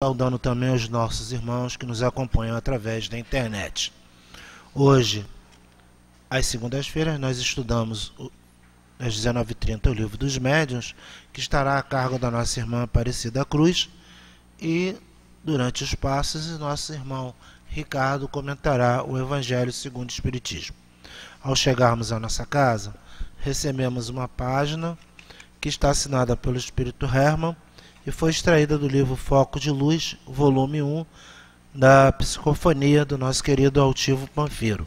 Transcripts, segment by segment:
saudando também os nossos irmãos que nos acompanham através da internet. Hoje, às segundas-feiras, nós estudamos às 19h30 o Livro dos Médiuns, que estará a cargo da nossa irmã Aparecida Cruz, e durante os passos, nosso irmão Ricardo comentará o Evangelho segundo o Espiritismo. Ao chegarmos à nossa casa, recebemos uma página que está assinada pelo Espírito Hermann e foi extraída do livro Foco de Luz, volume 1, da Psicofonia do nosso querido Altivo Panfiro,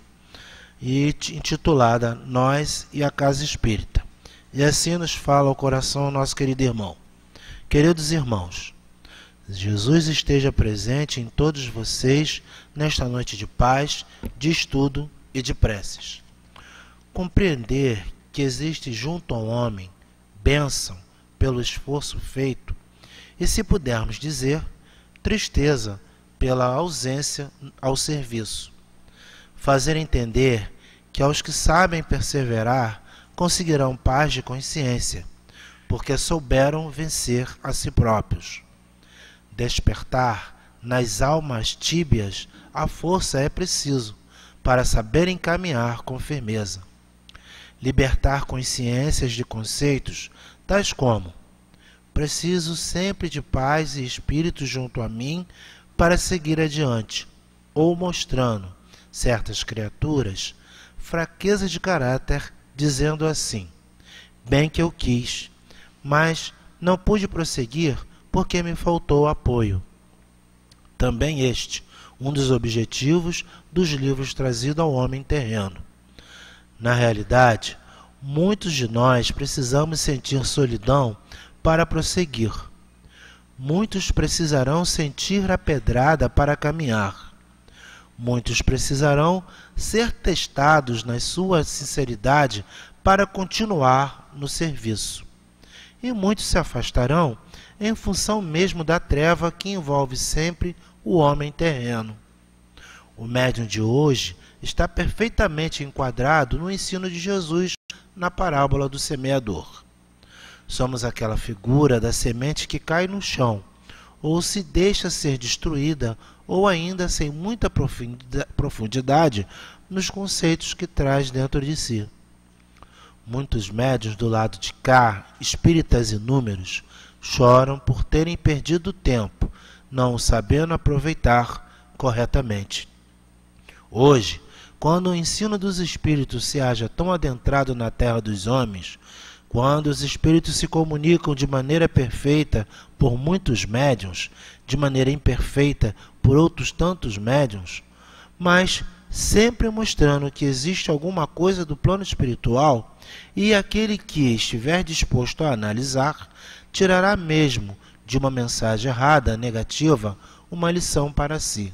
e intitulada Nós e a Casa Espírita. E assim nos fala ao coração o nosso querido irmão. Queridos irmãos, Jesus esteja presente em todos vocês nesta noite de paz, de estudo e de preces. Compreender que existe junto ao homem bênção pelo esforço feito e, se pudermos dizer, tristeza pela ausência ao serviço. Fazer entender que aos que sabem perseverar conseguirão paz de consciência, porque souberam vencer a si próprios. Despertar nas almas tíbias a força é preciso para saberem caminhar com firmeza. Libertar consciências de conceitos tais como: preciso sempre de paz e espírito junto a mim para seguir adiante, ou mostrando certas criaturas fraqueza de caráter, dizendo assim: bem que eu quis, mas não pude prosseguir porque me faltou apoio. Também este, um dos objetivos dos livros trazidos ao homem terreno. Na realidade, muitos de nós precisamos sentir solidão para prosseguir. Muitos precisarão sentir a pedrada para caminhar. Muitos precisarão ser testados na sua sinceridade para continuar no serviço. E muitos se afastarão em função mesmo da treva que envolve sempre o homem terreno. O médium de hoje está perfeitamente enquadrado no ensino de Jesus na parábola do semeador. Somos aquela figura da semente que cai no chão, ou se deixa ser destruída, ou ainda sem muita profundidade nos conceitos que traz dentro de si. Muitos médiuns do lado de cá, espíritas inúmeros, choram por terem perdido o tempo, não o sabendo aproveitar corretamente. Hoje, quando o ensino dos espíritos se acha tão adentrado na terra dos homens, quando os espíritos se comunicam de maneira perfeita por muitos médiuns, de maneira imperfeita por outros tantos médiuns, mas sempre mostrando que existe alguma coisa do plano espiritual, e aquele que estiver disposto a analisar, tirará mesmo de uma mensagem errada, negativa, uma lição para si.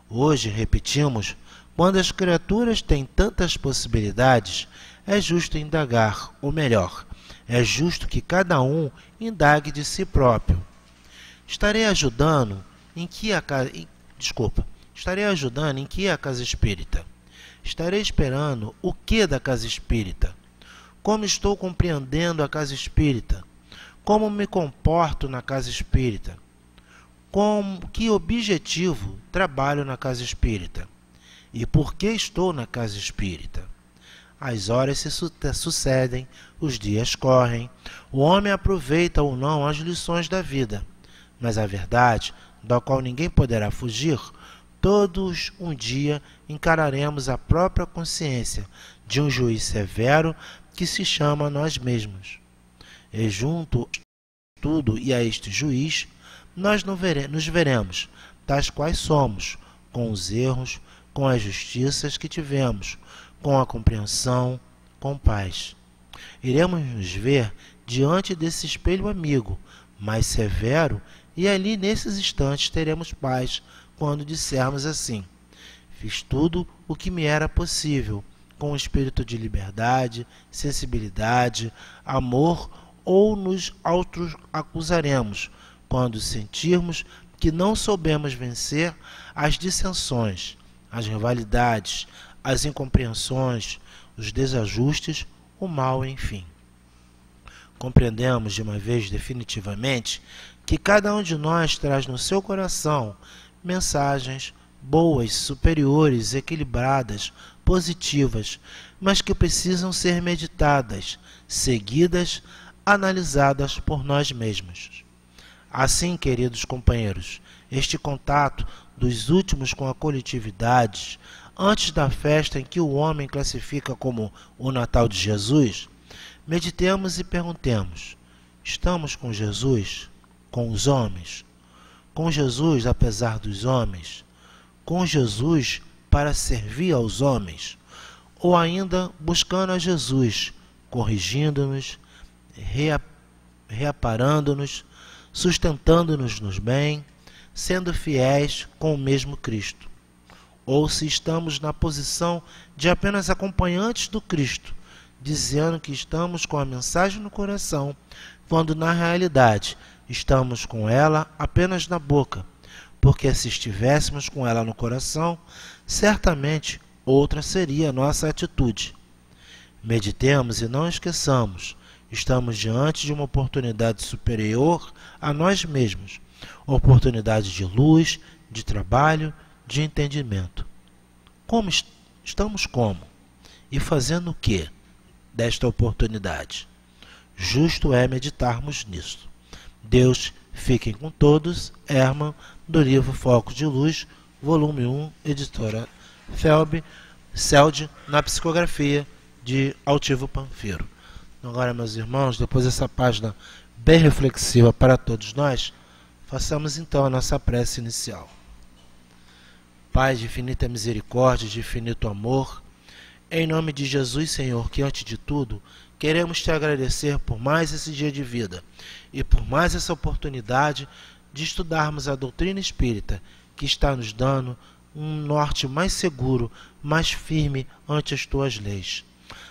Hoje, repetimos, quando as criaturas têm tantas possibilidades, é justo indagar, ou melhor, é justo que cada um indague de si próprio. Estarei ajudando em que a casa espírita? Estarei esperando o que da casa espírita? Como estou compreendendo a casa espírita? Como me comporto na casa espírita? Com que objetivo trabalho na casa espírita? E por que estou na casa espírita? As horas se sucedem, os dias correm, o homem aproveita ou não as lições da vida. Mas a verdade, da qual ninguém poderá fugir, todos um dia encararemos a própria consciência de um juiz severo que se chama nós mesmos. E junto ao estudo e a este juiz, nós nos veremos, tais quais somos, com os erros, com as justiças que tivemos, com a compreensão, com paz. Iremos nos ver diante desse espelho amigo, mais severo, e ali nesses instantes teremos paz, quando dissermos assim: fiz tudo o que me era possível, com espírito de liberdade, sensibilidade, amor, ou nos auto-acusaremos, quando sentirmos que não soubemos vencer as dissensões, as rivalidades, as incompreensões, os desajustes, o mal, enfim. Compreendemos de uma vez definitivamente que cada um de nós traz no seu coração mensagens boas, superiores, equilibradas, positivas, mas que precisam ser meditadas, seguidas, analisadas por nós mesmos. Assim, queridos companheiros, este contato dos últimos com a coletividade, antes da festa em que o homem classifica como o Natal de Jesus, meditemos e perguntemos: estamos com Jesus, com os homens? Com Jesus apesar dos homens? Com Jesus para servir aos homens? Ou ainda buscando a Jesus, corrigindo-nos, reaparando-nos, sustentando-nos nos bem, sendo fiéis com o mesmo Cristo? Ou se estamos na posição de apenas acompanhantes do Cristo, dizendo que estamos com a mensagem no coração, quando na realidade estamos com ela apenas na boca, porque se estivéssemos com ela no coração, certamente outra seria a nossa atitude. Meditemos e não esqueçamos, estamos diante de uma oportunidade superior a nós mesmos, oportunidade de luz, de trabalho, de entendimento. Como estamos como? E fazendo o que desta oportunidade? Justo é meditarmos nisto. Deus, fiquem com todos. Herman, do livro Foco de Luz, volume 1, editora Celd, na psicografia de Altivo Panfiro. Agora, meus irmãos, depois dessa página bem reflexiva para todos nós, façamos então a nossa prece inicial. Pai de infinita misericórdia, de infinito amor, em nome de Jesus, Senhor, que antes de tudo queremos te agradecer por mais esse dia de vida e por mais essa oportunidade de estudarmos a doutrina espírita, que está nos dando um norte mais seguro, mais firme ante as tuas leis.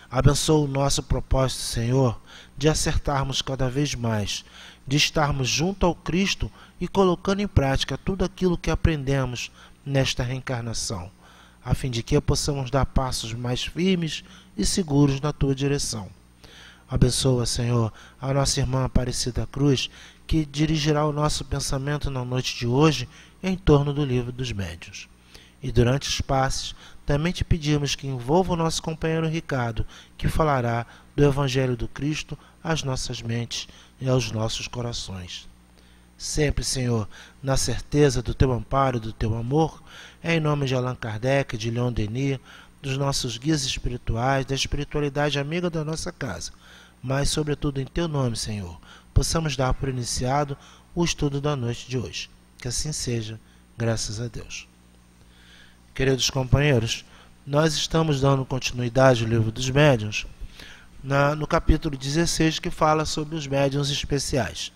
Abençoa o nosso propósito, Senhor, de acertarmos cada vez mais, de estarmos junto ao Cristo e colocando em prática tudo aquilo que aprendemos nesta reencarnação, a fim de que possamos dar passos mais firmes e seguros na tua direção. Abençoa, Senhor, a nossa irmã Aparecida Cruz, que dirigirá o nosso pensamento na noite de hoje em torno do Livro dos Médiuns. E durante os passes, também te pedimos que envolva o nosso companheiro Ricardo, que falará do Evangelho do Cristo às nossas mentes e aos nossos corações. Sempre, Senhor, na certeza do teu amparo e do teu amor, em nome de Allan Kardec, de Leon Denis, dos nossos guias espirituais, da espiritualidade amiga da nossa casa, mas, sobretudo, em teu nome, Senhor, possamos dar por iniciado o estudo da noite de hoje. Que assim seja, graças a Deus. Queridos companheiros, nós estamos dando continuidade ao Livro dos Médiuns, no capítulo 16, que fala sobre os médiuns especiais.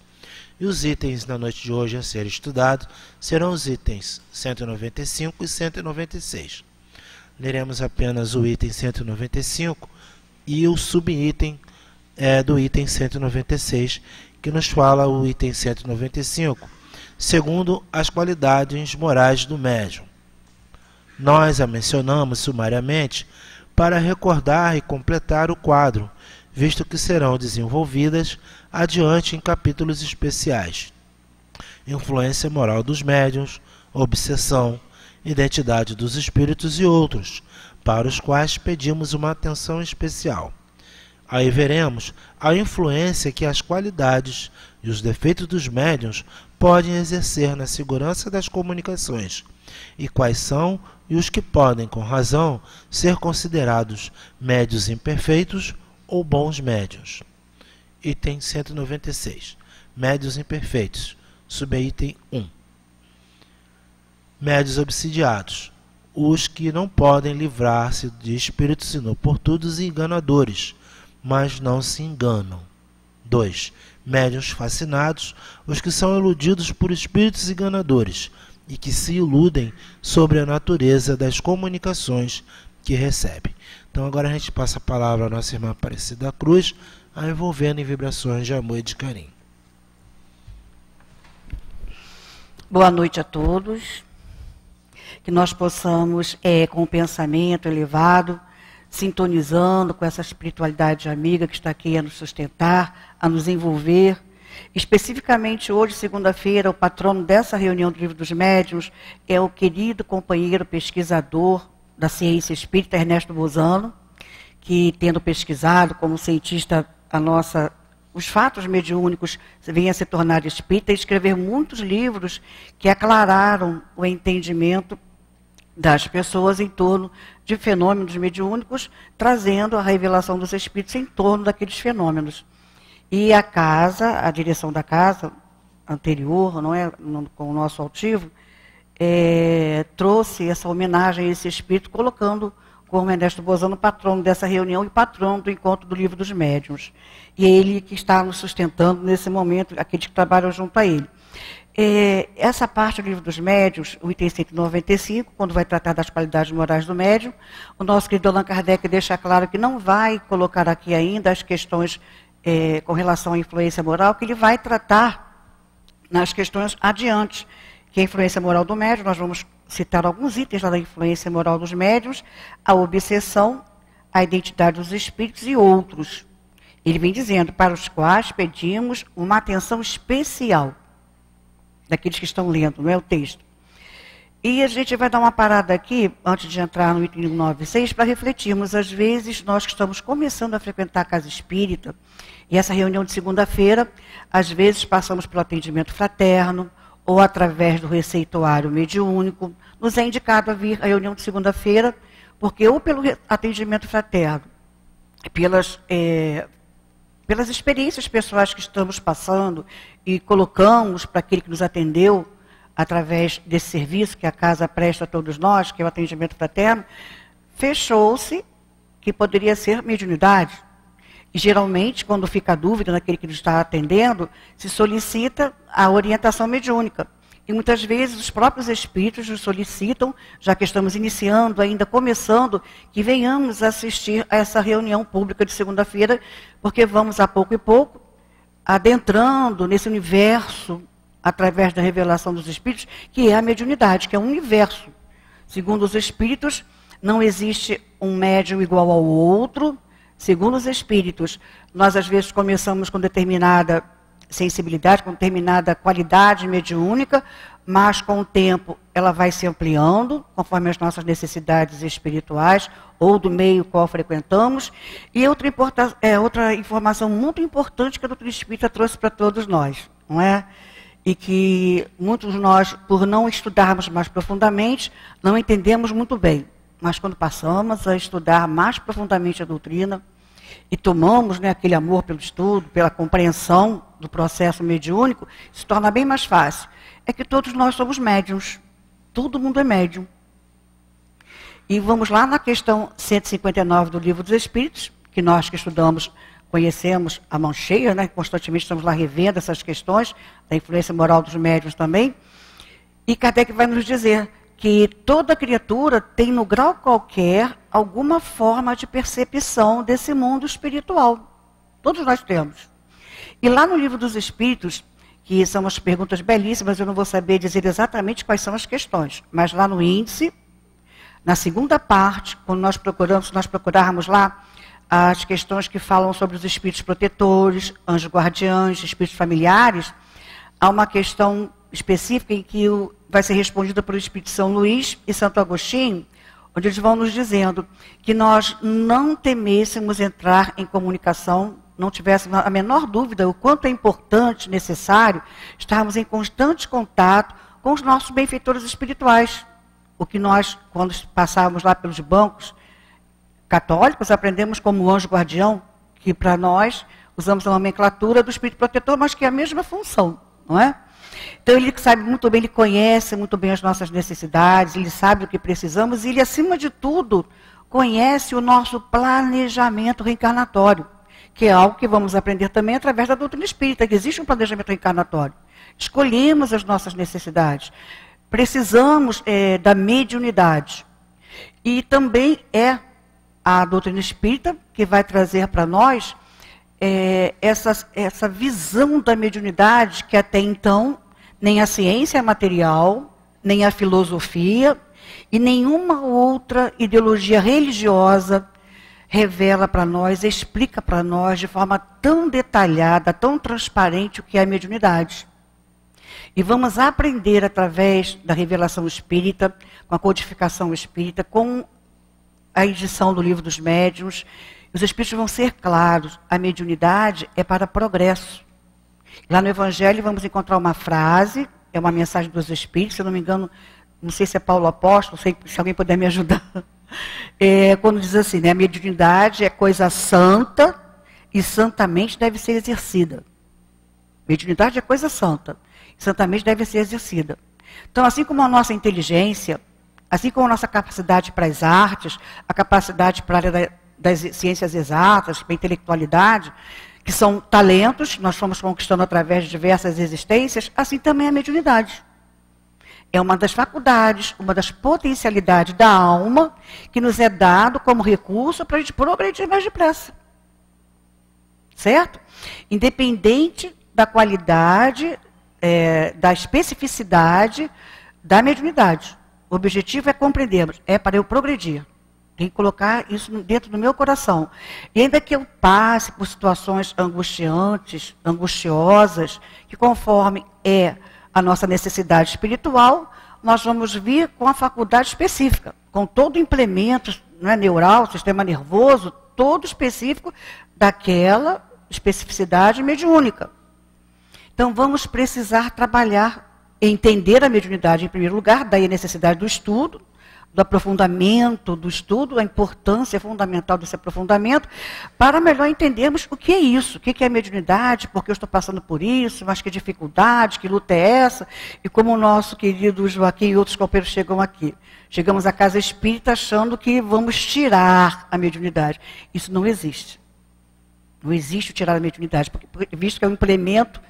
E os itens na noite de hoje a ser estudados serão os itens 195 e 196. Leremos apenas o item 195 e o subitem do item 196, que nos fala o item 195, segundo as qualidades morais do médium. Nós a mencionamos sumariamente para recordar e completar o quadro, visto que serão desenvolvidas adiante em capítulos especiais. Influência moral dos médiuns, obsessão, identidade dos espíritos e outros, para os quais pedimos uma atenção especial. Aí veremos a influência que as qualidades e os defeitos dos médiuns podem exercer na segurança das comunicações, e quais são e os que podem, com razão, ser considerados médiuns imperfeitos ou bons médiuns. Item 196. Médiuns imperfeitos. Subitem 1. Médiuns obsidiados. Os que não podem livrar-se de espíritos inoportunos e enganadores, mas não se enganam. 2. Médiuns fascinados. Os que são iludidos por espíritos enganadores e que se iludem sobre a natureza das comunicações que recebem. Então agora a gente passa a palavra à nossa irmã Aparecida Cruz, a envolvendo em vibrações de amor e de carinho. Boa noite a todos. Que nós possamos, com o pensamento elevado, sintonizando com essa espiritualidade amiga que está aqui a nos sustentar, a nos envolver, Especificamente hoje, segunda-feira, o patrono dessa reunião do Livro dos Médiuns é o querido companheiro pesquisador da ciência espírita, Ernesto Bozano, que, tendo pesquisado como cientista os fatos mediúnicos, vinha a se tornar espírita e escrever muitos livros que aclararam o entendimento das pessoas em torno de fenômenos mediúnicos, trazendo a revelação dos espíritos em torno daqueles fenômenos. E a direção da casa anterior, não é, com o nosso altivo, trouxe essa homenagem a esse espírito, colocando como Ernesto Bozano patrono dessa reunião e patrono do encontro do Livro dos Médiuns. E é ele que está nos sustentando nesse momento, aqueles que trabalham junto a ele. Essa parte do Livro dos Médiuns, o item 195, quando vai tratar das qualidades morais do médium, o nosso querido Allan Kardec deixa claro que não vai colocar aqui ainda as questões com relação à influência moral, que ele vai tratar nas questões adiante, que é a influência moral do médium. Nós vamos citar alguns itens lá da influência moral dos médiuns, a obsessão, a identidade dos espíritos e outros. Ele vem dizendo, para os quais pedimos uma atenção especial, daqueles que estão lendo, não é o texto. E a gente vai dar uma parada aqui, antes de entrar no item 196, para refletirmos. Às vezes, nós que estamos começando a frequentar a casa espírita, e essa reunião de segunda-feira, às vezes passamos pelo atendimento fraterno, ou através do receituário mediúnico, nos é indicado a vir à reunião de segunda-feira, porque ou pelo atendimento fraterno, pelas experiências pessoais que estamos passando e colocamos para aquele que nos atendeu, através desse serviço que a casa presta a todos nós, que é o atendimento fraterno, fechou-se que poderia ser mediunidade. E geralmente, quando fica dúvida naquele que nos está atendendo, se solicita a orientação mediúnica. E muitas vezes os próprios espíritos nos solicitam, já que estamos iniciando, ainda começando, que venhamos assistir a essa reunião pública de segunda-feira, porque vamos a pouco e pouco adentrando nesse universo, através da revelação dos espíritos, que é a mediunidade, que é um universo. Segundo os espíritos, não existe um médium igual ao outro. Segundo os espíritos, nós às vezes começamos com determinada sensibilidade, com determinada qualidade mediúnica, mas com o tempo ela vai se ampliando, conforme as nossas necessidades espirituais, ou do meio qual frequentamos. E outra informação muito importante que a doutrina espírita trouxe para todos nós, não é? E que muitos de nós, por não estudarmos mais profundamente, não entendemos muito bem. Mas quando passamos a estudar mais profundamente a doutrina e tomamos, né, aquele amor pelo estudo, pela compreensão do processo mediúnico, se torna bem mais fácil. É que todos nós somos médiuns. Todo mundo é médium. E vamos lá na questão 159 do Livro dos Espíritos, que nós que estudamos conhecemos a mão cheia, né, constantemente estamos lá revendo essas questões, da influência moral dos médiuns também. E Kardec vai nos dizer que toda criatura tem, no grau qualquer, alguma forma de percepção desse mundo espiritual. Todos nós temos. E lá no Livro dos Espíritos, que são umas perguntas belíssimas, eu não vou saber dizer exatamente quais são as questões, mas lá no índice, na segunda parte, quando nós procurarmos lá as questões que falam sobre os espíritos protetores, anjos guardiães, espíritos familiares, há uma questão específica em que vai ser respondida pelo Espírito São Luís e Santo Agostinho, onde eles vão nos dizendo que nós não temêssemos entrar em comunicação, não tivéssemos a menor dúvida o quanto é importante, necessário, estarmos em constante contato com os nossos benfeitores espirituais. O que nós, quando passávamos lá pelos bancos católicos, aprendemos como anjo guardião, que para nós usamos a nomenclatura do espírito protetor, mas que é a mesma função, não é? Então ele sabe muito bem, ele conhece muito bem as nossas necessidades, ele sabe o que precisamos e ele, acima de tudo, conhece o nosso planejamento reencarnatório, que é algo que vamos aprender também através da doutrina espírita, que existe um planejamento reencarnatório. Escolhemos as nossas necessidades, precisamos da mediunidade. E também é a doutrina espírita que vai trazer para nós essa visão da mediunidade que até então nem a ciência material, nem a filosofia e nenhuma outra ideologia religiosa revela para nós, explica para nós de forma tão detalhada, tão transparente o que é a mediunidade. E vamos aprender através da revelação espírita, com a codificação espírita, com a edição do Livro dos Médiuns. Os espíritos vão ser claros, a mediunidade é para progresso. Lá no Evangelho vamos encontrar uma frase, é uma mensagem dos espíritos, se eu não me engano, não sei se é Paulo Apóstolo, se alguém puder me ajudar. Quando diz assim, né, a mediunidade é coisa santa e santamente deve ser exercida. Mediunidade é coisa santa, e santamente deve ser exercida. Então, assim como a nossa inteligência, assim como a nossa capacidade para as artes, a capacidade para a área das ciências exatas, para a intelectualidade, que são talentos, nós fomos conquistando através de diversas existências, assim também a mediunidade. É uma das faculdades, uma das potencialidades da alma que nos é dado como recurso para a gente progredir mais depressa. Certo? Independente da qualidade, da especificidade da mediunidade. O objetivo é compreendermos, é para eu progredir. Tem que colocar isso dentro do meu coração. E ainda que eu passe por situações angustiantes, angustiosas, que conforme é a nossa necessidade espiritual, nós vamos vir com a faculdade específica, com todo o implemento, né, neural, sistema nervoso, todo específico daquela especificidade mediúnica. Então vamos precisar trabalhar, entender a mediunidade em primeiro lugar, daí a necessidade do estudo, do aprofundamento do estudo, a importância fundamental desse aprofundamento, para melhor entendermos o que é isso, o que é a mediunidade, por que eu estou passando por isso, mas que dificuldade, que luta é essa, e como o nosso querido Joaquim e outros companheiros chegam aqui. Chegamos à casa espírita achando que vamos tirar a mediunidade. Isso não existe. Não existe o tirar a mediunidade, porque, visto que é um implemento,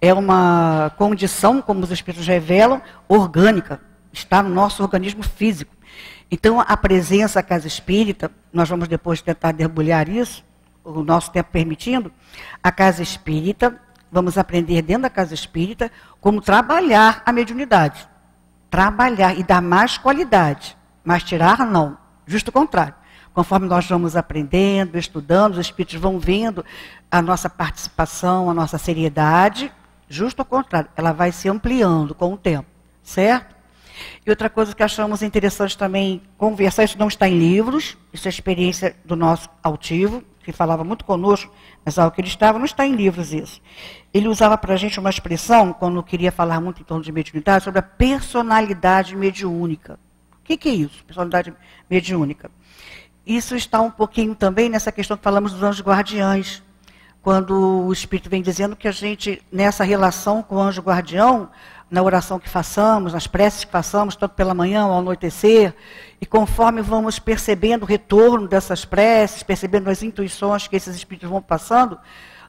é uma condição, como os espíritos revelam, orgânica, está no nosso organismo físico. Então, a presença da casa espírita, nós vamos depois tentar debulhar isso, o nosso tempo permitindo, a casa espírita, vamos aprender dentro da casa espírita como trabalhar a mediunidade. Trabalhar e dar mais qualidade, mas tirar não, justo o contrário. Conforme nós vamos aprendendo, estudando, os espíritos vão vendo a nossa participação, a nossa seriedade, justo ao contrário, ela vai se ampliando com o tempo, certo? E outra coisa que achamos interessante também conversar, isso não está em livros, isso é a experiência do nosso altivo, que falava muito conosco, mas ao que ele estava, não está em livros isso. Ele usava para a gente uma expressão, quando queria falar muito em torno de mediunidade, sobre a personalidade mediúnica. O que é isso, personalidade mediúnica? Isso está um pouquinho também nessa questão que falamos dos anjos guardiães, quando o Espírito vem dizendo que a gente, nessa relação com o anjo guardião, na oração que façamos, nas preces que façamos, tanto pela manhã ou ao anoitecer, e conforme vamos percebendo o retorno dessas preces, percebendo as intuições que esses espíritos vão passando,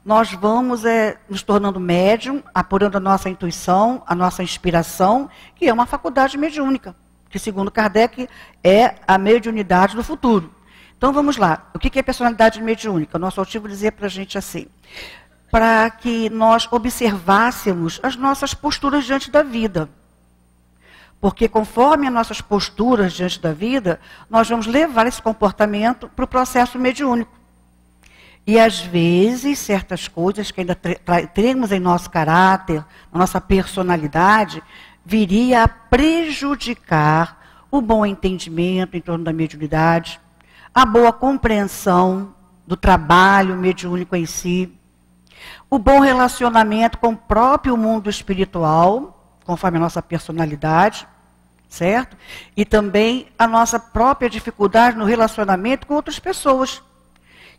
nós vamos nos tornando médium, apurando a nossa intuição, a nossa inspiração, que é uma faculdade mediúnica, que segundo Kardec é a mediunidade do futuro. Então vamos lá, o que é personalidade mediúnica? O nosso altivo dizia para a gente assim, para que nós observássemos as nossas posturas diante da vida. Porque conforme as nossas posturas diante da vida, nós vamos levar esse comportamento para o processo mediúnico. E às vezes, certas coisas que ainda temos em nosso caráter, na nossa personalidade, viria a prejudicar o bom entendimento em torno da mediunidade, a boa compreensão do trabalho mediúnico em si, o bom relacionamento com o próprio mundo espiritual, conforme a nossa personalidade, certo? E também a nossa própria dificuldade no relacionamento com outras pessoas.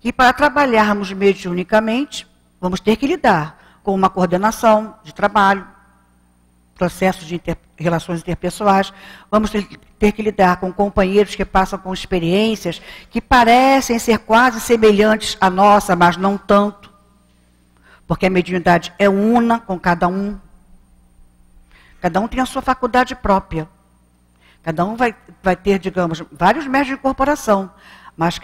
E para trabalharmos mediunicamente, vamos ter que lidar com uma coordenação de trabalho, processos de relações interpessoais, vamos ter que lidar com companheiros que passam com experiências que parecem ser quase semelhantes à nossa, mas não tanto. Porque a mediunidade é una com cada um. Cada um tem a sua faculdade própria. Cada um vai ter, digamos, vários médios de incorporação. Mas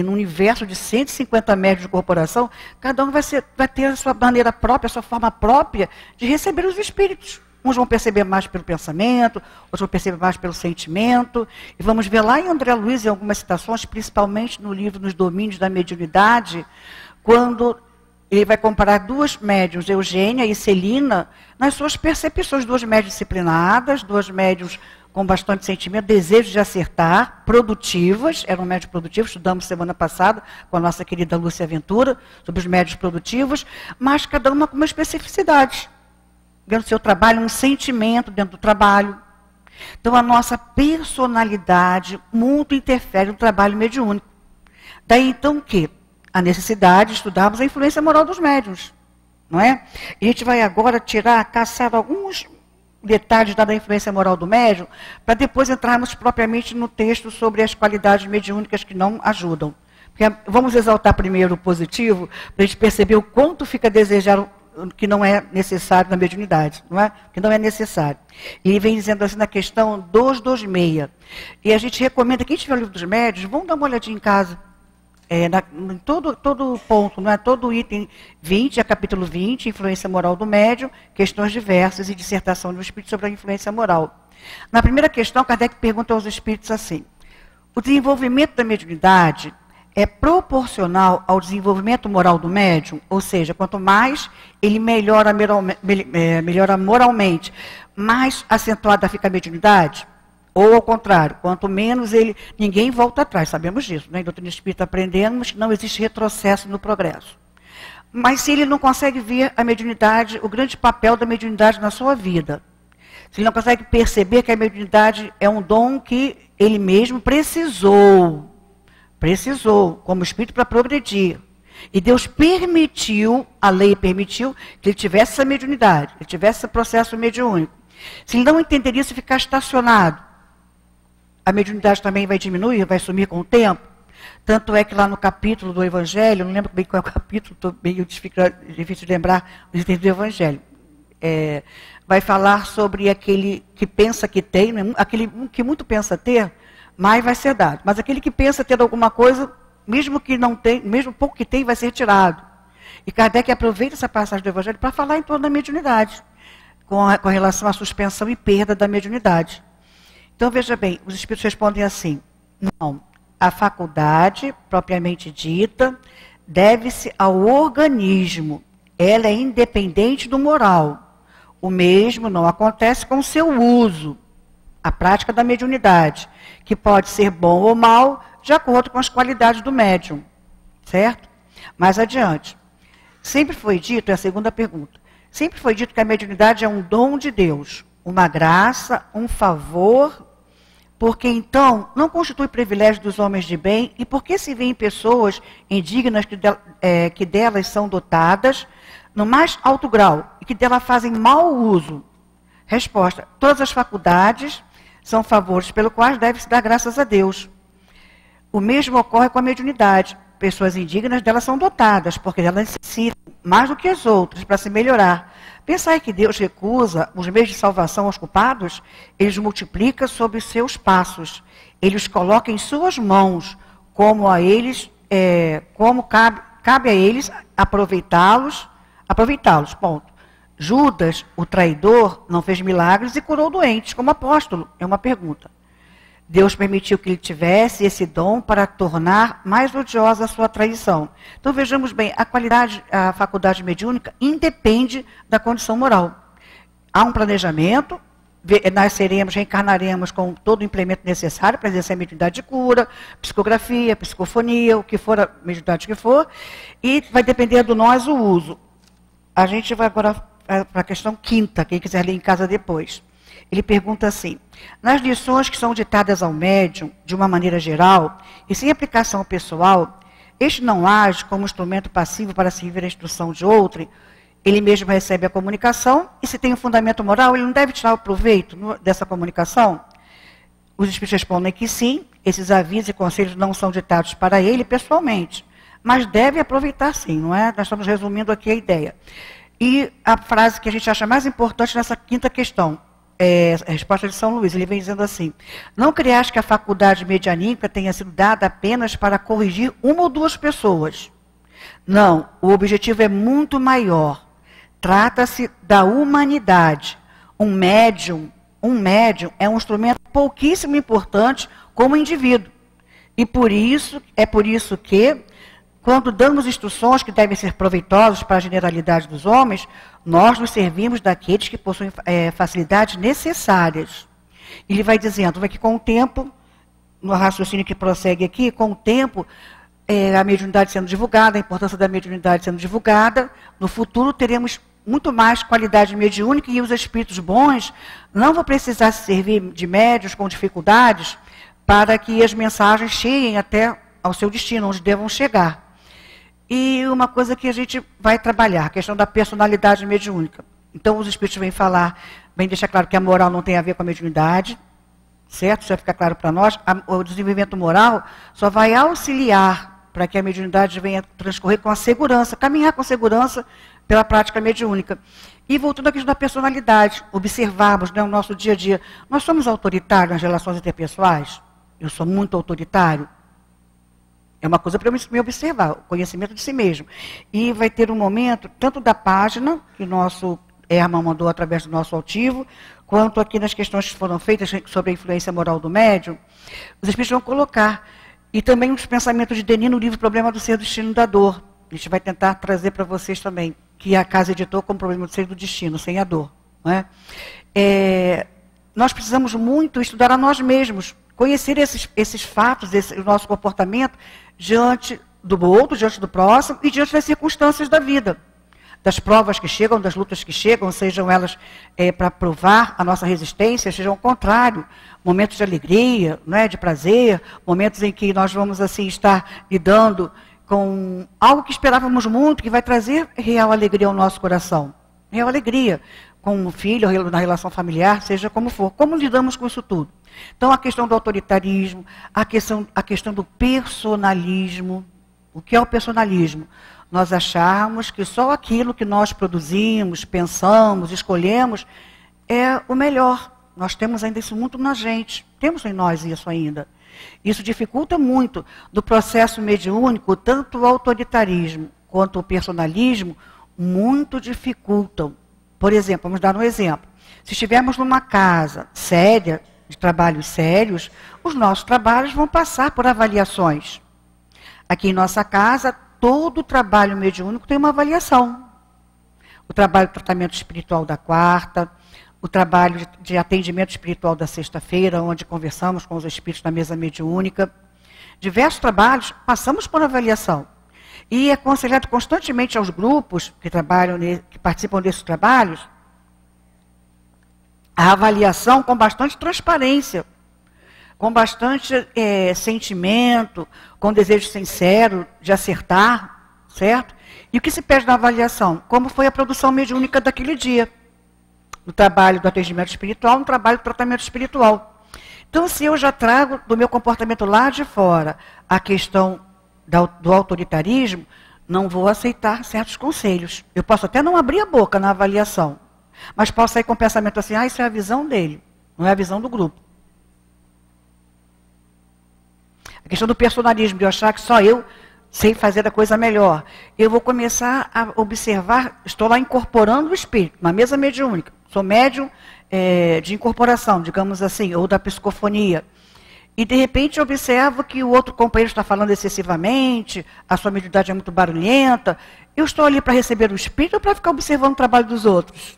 no universo de 150 médios de incorporação, cada um vai ter a sua maneira própria, a sua forma própria de receber os espíritos. Uns vão perceber mais pelo pensamento, outros vão perceber mais pelo sentimento. E vamos ver lá em André Luiz, em algumas citações, principalmente no livro Nos Domínios da Mediunidade, quando ele vai comparar duas médiuns, Eugênia e Celina, nas suas percepções, duas médiuns disciplinadas, duas médiuns com bastante sentimento, desejo de acertar, produtivas, eram médios produtivos, estudamos semana passada com a nossa querida Lúcia Ventura, sobre os médios produtivos, mas cada uma com uma especificidade. Dentro do seu trabalho, um sentimento dentro do trabalho. Então, a nossa personalidade muito interfere no trabalho mediúnico. Daí, então, que a necessidade de estudarmos a influência moral dos médiuns, não é? E a gente vai agora caçar alguns detalhes da influência moral do médium, para depois entrarmos propriamente no texto sobre as qualidades mediúnicas que não ajudam. Porque vamos exaltar primeiro o positivo, para a gente perceber o quanto fica a desejar que não é necessário na mediunidade, não é? Que não é necessário. E ele vem dizendo assim na questão 226. E a gente recomenda, quem tiver o livro dos médiuns, vão dar uma olhadinha em casa. Em todo ponto, não é? Todo item 20, capítulo 20, influência moral do médium, questões diversas e dissertação do espírito sobre a influência moral. Na primeira questão, Kardec pergunta aos espíritos assim: o desenvolvimento da mediunidade é proporcional ao desenvolvimento moral do médium? Ou seja, quanto mais ele melhora moralmente, mais acentuada fica a mediunidade? Ou ao contrário, quanto menos ninguém volta atrás, sabemos disso, né? Em doutrina espírita aprendemos que não existe retrocesso no progresso. Mas se ele não consegue ver a mediunidade, o grande papel da mediunidade na sua vida, se ele não consegue perceber que a mediunidade é um dom que ele mesmo precisou como espírito para progredir. E Deus permitiu, a lei permitiu, que ele tivesse essa mediunidade, que ele tivesse esse processo mediúnico. Se ele não entender isso e ficar estacionado, a mediunidade também vai diminuir, vai sumir com o tempo. Tanto é que lá no capítulo do Evangelho, não lembro bem qual é o capítulo, estou meio difícil de lembrar os itens do Evangelho. Vai falar sobre aquele que pensa que tem, aquele que muito pensa ter, mais vai ser dado. Mas aquele que pensa ter alguma coisa, mesmo que não tem, mesmo pouco que tem, vai ser tirado. E Kardec aproveita essa passagem do Evangelho para falar em torno da mediunidade, com relação à suspensão e perda da mediunidade. Então, veja bem, os espíritos respondem assim: não, a faculdade, propriamente dita, deve-se ao organismo. Ela é independente do moral. O mesmo não acontece com o seu uso, a prática da mediunidade, que pode ser bom ou mal, de acordo com as qualidades do médium. Certo? Mais adiante. Sempre foi dito, é a segunda pergunta, sempre foi dito que a mediunidade é um dom de Deus, uma graça, um favor, porque então não constitui privilégio dos homens de bem, e porque se vêem pessoas indignas que delas são dotadas no mais alto grau, e que delas fazem mau uso? Resposta: todas as faculdades são favores pelo quais deve-se dar graças a Deus. O mesmo ocorre com a mediunidade. Pessoas indignas delas são dotadas, porque elas necessitam mais do que as outras para se melhorar. Pensai que Deus recusa os meios de salvação aos culpados? Ele os multiplica sob os seus passos. Ele os coloca em suas mãos, como cabe a eles aproveitá-los, ponto. Judas, o traidor, não fez milagres e curou doentes, como apóstolo? É uma pergunta. Deus permitiu que ele tivesse esse dom para tornar mais odiosa a sua traição. Então, vejamos bem, a faculdade mediúnica independe da condição moral. Há um planejamento, reencarnaremos com todo o implemento necessário para exercer a mediunidade de cura, psicografia, psicofonia, o que for a mediunidade que for, e vai depender do nós o uso. A gente vai agora para a questão quinta, quem quiser ler em casa depois. Ele pergunta assim: nas lições que são ditadas ao médium, de uma maneira geral, e sem aplicação pessoal, este não age como instrumento passivo para servir a instrução de outro, ele mesmo recebe a comunicação, e se tem um fundamento moral, ele não deve tirar o proveito dessa comunicação? Os espíritos respondem que sim, esses avisos e conselhos não são ditados para ele pessoalmente, mas deve aproveitar sim, não é? Nós estamos resumindo aqui a ideia. E a frase que a gente acha mais importante nessa quinta questão, a resposta de São Luís, ele vem dizendo assim: não creas que a faculdade medianímica tenha sido dada apenas para corrigir uma ou duas pessoas. Não, o objetivo é muito maior. Trata-se da humanidade, Um médium é um instrumento pouquíssimo importante como indivíduo. E é por isso que, quando damos instruções que devem ser proveitosas para a generalidade dos homens, nós nos servimos daqueles que possuem facilidades necessárias. Ele vai dizendo que com o tempo, no raciocínio que prossegue aqui, com o tempo, a mediunidade sendo divulgada, a importância da mediunidade sendo divulgada, no futuro teremos muito mais qualidade mediúnica e os espíritos bons não vão precisar se servir de médiuns com dificuldades para que as mensagens cheguem até ao seu destino, onde devam chegar. E uma coisa que a gente vai trabalhar, a questão da personalidade mediúnica. Então, os espíritos vêm deixar claro que a moral não tem a ver com a mediunidade, certo? Isso vai ficar claro para nós. O desenvolvimento moral só vai auxiliar para que a mediunidade venha transcorrer com a segurança, caminhar com segurança pela prática mediúnica. E voltando à questão da personalidade, observarmos, né, o nosso dia a dia. Nós somos autoritários nas relações interpessoais? Eu sou muito autoritário? É uma coisa para eu me observar, o conhecimento de si mesmo. E vai ter um momento, tanto da página, que o nosso Herman mandou através do nosso altivo, quanto aqui nas questões que foram feitas sobre a influência moral do médium, os espíritos vão colocar. E também os pensamentos de Denis no livro Problema do Ser, do Destino e da Dor. A gente vai tentar trazer para vocês também, que a casa editou como Problema do Ser e do Destino, sem a dor. Não é? Nós precisamos muito estudar a nós mesmos, conhecer esses fatos, o nosso comportamento diante do outro, diante do próximo e diante das circunstâncias da vida. Das provas que chegam, das lutas que chegam, sejam elas para provar a nossa resistência, sejam ao contrário, momentos de alegria, não é, de prazer, momentos em que nós vamos assim estar lidando com algo que esperávamos muito, que vai trazer real alegria ao nosso coração. Real alegria, com o filho, na relação familiar, seja como for. Como lidamos com isso tudo? Então, a questão do autoritarismo, a questão do personalismo. O que é o personalismo? Nós acharmos que só aquilo que nós produzimos, pensamos, escolhemos, é o melhor. Nós temos ainda isso muito na gente. Temos em nós isso ainda. Isso dificulta muito do processo mediúnico, tanto o autoritarismo quanto o personalismo, muito dificultam. Por exemplo, vamos dar um exemplo. Se estivermos numa casa séria, de trabalhos sérios, os nossos trabalhos vão passar por avaliações. Aqui em nossa casa, todo o trabalho mediúnico tem uma avaliação. O trabalho de tratamento espiritual da quarta, o trabalho de atendimento espiritual da sexta-feira, onde conversamos com os espíritos na mesa mediúnica. Diversos trabalhos passamos por avaliação. E é aconselhado constantemente aos grupos que participam desses trabalhos, a avaliação com bastante transparência, com bastante sentimento, com desejo sincero de acertar, certo? E o que se pede na avaliação? Como foi a produção mediúnica daquele dia? No trabalho do atendimento espiritual, no trabalho do tratamento espiritual. Então, se eu já trago do meu comportamento lá de fora a questão do autoritarismo, não vou aceitar certos conselhos. Eu posso até não abrir a boca na avaliação, mas posso sair com o pensamento assim, isso é a visão dele, não é a visão do grupo. A questão do personalismo, de eu achar que só eu sei fazer a coisa melhor. Eu vou começar a observar, estou lá incorporando o espírito, na mesa mediúnica. Sou médium de incorporação, digamos assim, ou da psicofonia. E, de repente, eu observo que o outro companheiro está falando excessivamente, a sua mediunidade é muito barulhenta. Eu estou ali para receber o espírito ou para ficar observando o trabalho dos outros?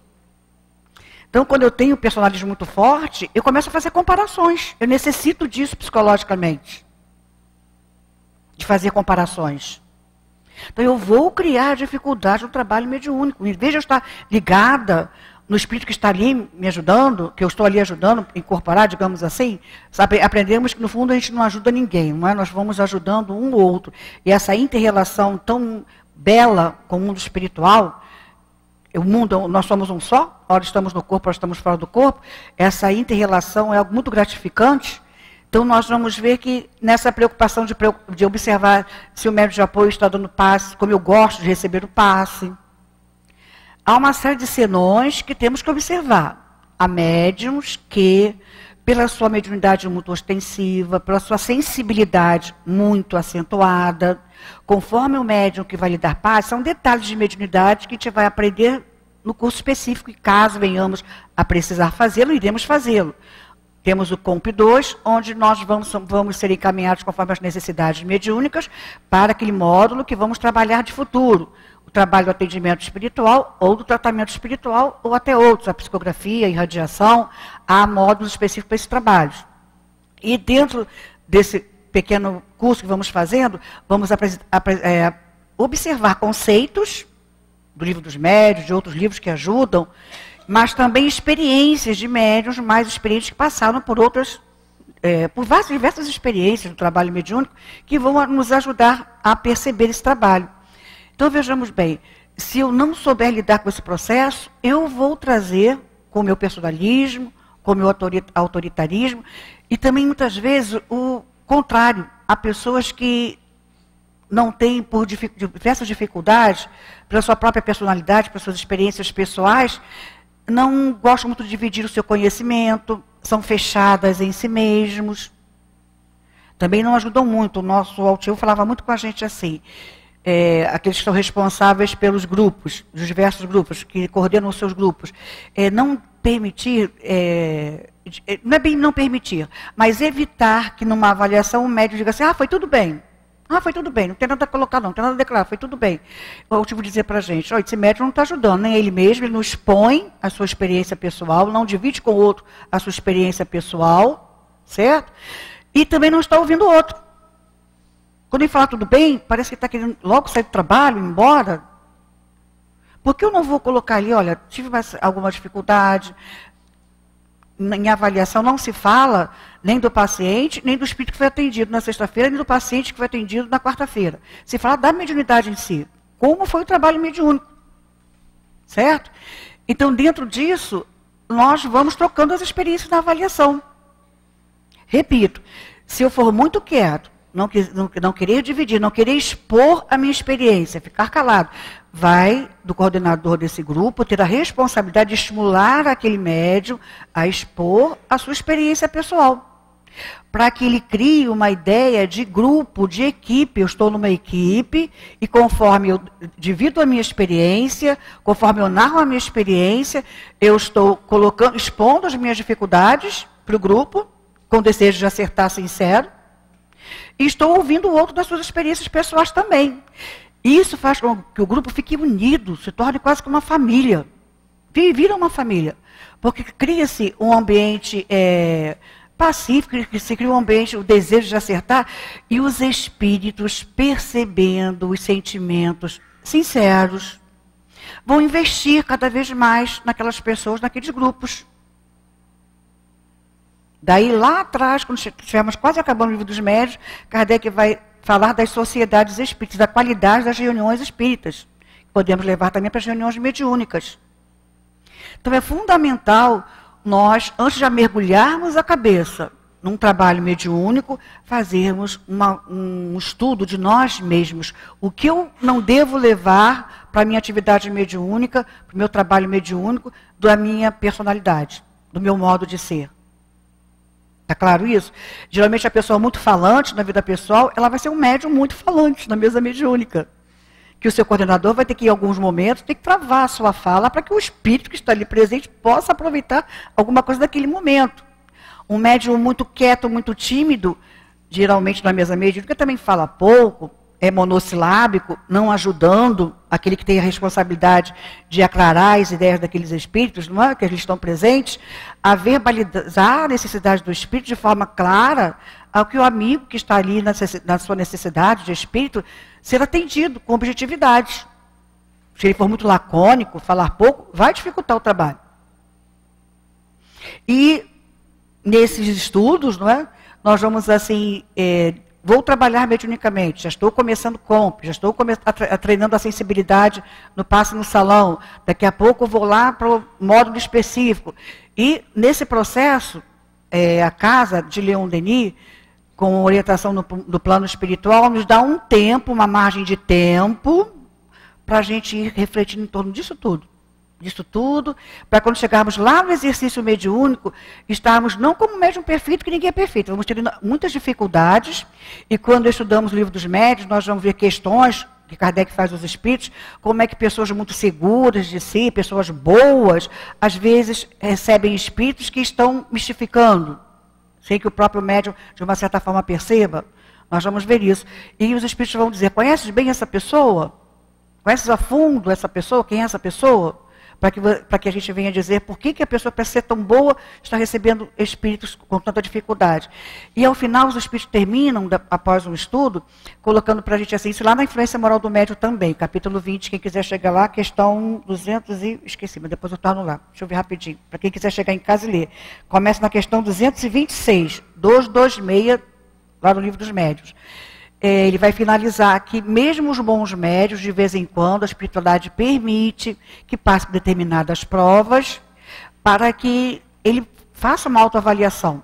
Então, quando eu tenho um personalismo muito forte, eu começo a fazer comparações. Eu necessito disso psicologicamente. De fazer comparações. Então, eu vou criar dificuldade no trabalho mediúnico. Em vez de eu estar ligada no espírito que está ali me ajudando, que eu estou ali ajudando a incorporar, digamos assim, sabe, aprendemos que no fundo a gente não ajuda ninguém, não é? Nós vamos ajudando um ou outro. E essa inter-relação tão bela com o mundo espiritual, o mundo, nós somos um só, ora estamos no corpo, ora estamos fora do corpo, essa inter-relação é algo muito gratificante. Então nós vamos ver que nessa preocupação de observar se o médium de apoio está dando passe, como eu gosto de receber o passe. Há uma série de senões que temos que observar. Há médiums que, pela sua mediunidade muito ostensiva, pela sua sensibilidade muito acentuada, conforme o médium que vai lhe dar passe, são detalhes de mediunidade que a gente vai aprender no curso específico, e caso venhamos a precisar fazê-lo, iremos fazê-lo. Temos o COMP 2, onde nós vamos ser encaminhados conforme as necessidades mediúnicas para aquele módulo que vamos trabalhar de futuro. O trabalho do atendimento espiritual, ou do tratamento espiritual, ou até outros, a psicografia, a irradiação, há módulos específicos para esses trabalhos. E dentro desse pequeno curso que vamos fazendo, vamos observar conceitos do Livro dos Médiuns, de outros livros que ajudam, mas também experiências de médiuns mais experientes que passaram por outras, por diversas experiências do trabalho mediúnico que vão nos ajudar a perceber esse trabalho. Então vejamos bem, se eu não souber lidar com esse processo, eu vou trazer com o meu personalismo, com o meu autoritarismo, e também muitas vezes o contrário, há pessoas que não têm, por diversas dificuldades, pela sua própria personalidade, pelas suas experiências pessoais, não gostam muito de dividir o seu conhecimento, são fechadas em si mesmos. Também não ajudam muito. O nosso altivo falava muito com a gente assim, aqueles que são responsáveis pelos grupos, dos diversos grupos, que coordenam os seus grupos, não permitir, não é bem não permitir, mas evitar que numa avaliação o médium diga assim, foi tudo bem. Foi tudo bem, não tem nada a colocar não tem nada a declarar, foi tudo bem. Eu tive que dizer para a gente, esse médium não está ajudando, nem ele mesmo, ele não expõe a sua experiência pessoal, não divide com o outro a sua experiência pessoal, certo? E também não está ouvindo o outro. Quando ele fala tudo bem, parece que está querendo logo sair do trabalho, ir embora. Porque eu não vou colocar ali, olha, tive alguma dificuldade. Em avaliação não se fala nem do paciente, nem do espírito que foi atendido na sexta-feira, nem do paciente que foi atendido na quarta-feira. Se fala da mediunidade em si. Como foi o trabalho mediúnico. Certo? Então, dentro disso, nós vamos trocando as experiências na avaliação. Repito, se eu for muito quieto, não querer dividir, não querer expor a minha experiência, ficar calado, vai do coordenador desse grupo ter a responsabilidade de estimular aquele médium a expor a sua experiência pessoal. Para que ele crie uma ideia de grupo, de equipe. Eu estou numa equipe e conforme eu divido a minha experiência, conforme eu narro a minha experiência, eu estou expondo as minhas dificuldades para o grupo, com desejo de acertar sincero, e estou ouvindo o outro das suas experiências pessoais também. Isso faz com que o grupo fique unido, se torne quase que uma família. Vira uma família. Porque cria-se um ambiente pacífico, se cria um ambiente, o desejo de acertar, e os espíritos, percebendo os sentimentos sinceros, vão investir cada vez mais naquelas pessoas, naqueles grupos. Daí lá atrás, quando estivermos quase acabando o Livro dos Médiuns, Kardec vai falar das sociedades espíritas, da qualidade das reuniões espíritas. Podemos levar também para as reuniões mediúnicas. Então é fundamental nós, antes de mergulharmos a cabeça num trabalho mediúnico, fazermos um estudo de nós mesmos. O que eu não devo levar para a minha atividade mediúnica, para o meu trabalho mediúnico, da minha personalidade, do meu modo de ser. Está claro isso? Geralmente a pessoa muito falante na vida pessoal, ela vai ser um médium muito falante na mesa mediúnica. Que o seu coordenador vai ter que, em alguns momentos, ter que travar a sua fala para que o espírito que está ali presente possa aproveitar alguma coisa daquele momento. Um médium muito quieto, muito tímido, geralmente na mesa mediúnica também fala pouco, é monossilábico, não ajudando aquele que tem a responsabilidade de aclarar as ideias daqueles espíritos, não é? Que eles estão presentes, a verbalizar a necessidade do espírito de forma clara, ao que o amigo que está ali na sua necessidade de espírito ser atendido com objetividade. Se ele for muito lacônico, falar pouco, vai dificultar o trabalho. E nesses estudos, não é? Nós vamos assim, vou trabalhar mediunicamente, já estou começando COMP, já estou treinando a sensibilidade no passe no salão, daqui a pouco eu vou lá para o módulo específico. E nesse processo, a casa de Leon Denis, com orientação do plano espiritual, nos dá um tempo, uma margem de tempo, para a gente ir refletindo em torno disso tudo, para quando chegarmos lá no exercício mediúnico, estarmos não como médium perfeito, que ninguém é perfeito, vamos ter muitas dificuldades, e quando estudamos o Livro dos Médiuns, nós vamos ver questões que Kardec faz dos espíritos, como é que pessoas muito seguras de si, pessoas boas, às vezes recebem espíritos que estão mistificando, sem que o próprio médium, de uma certa forma, perceba. Nós vamos ver isso. E os espíritos vão dizer, conheces bem essa pessoa? Conheces a fundo essa pessoa? Quem é essa pessoa? Para que a gente venha dizer por que a pessoa, para ser tão boa, está recebendo espíritos com tanta dificuldade. E, ao final, os espíritos terminam, após um estudo, colocando para a gente assim, isso lá na Influência Moral do Médium também, capítulo 20, quem quiser chegar lá, questão 200 e... esqueci, mas depois eu torno lá. Deixa eu ver rapidinho, para quem quiser chegar em casa e ler. Começa na questão 226, 226, lá no Livro dos Médiuns. Ele vai finalizar que mesmo os bons médios, de vez em quando, a espiritualidade permite que passe por determinadas provas para que ele faça uma autoavaliação.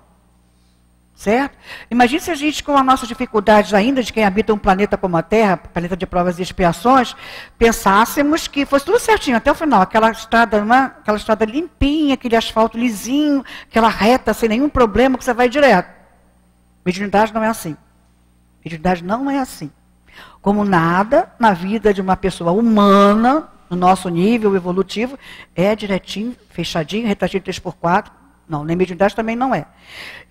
Certo? Imagine se a gente, com as nossas dificuldades ainda, de quem habita um planeta como a Terra, planeta de provas e expiações, pensássemos que fosse tudo certinho até o final, aquela estrada limpinha, aquele asfalto lisinho, aquela reta, sem nenhum problema, que você vai direto. Mediunidade não é assim. Mediunidade não é assim. Como nada na vida de uma pessoa humana, no nosso nível evolutivo, é direitinho, fechadinho, retadinho 3x4. Não, nem mediunidade também não é.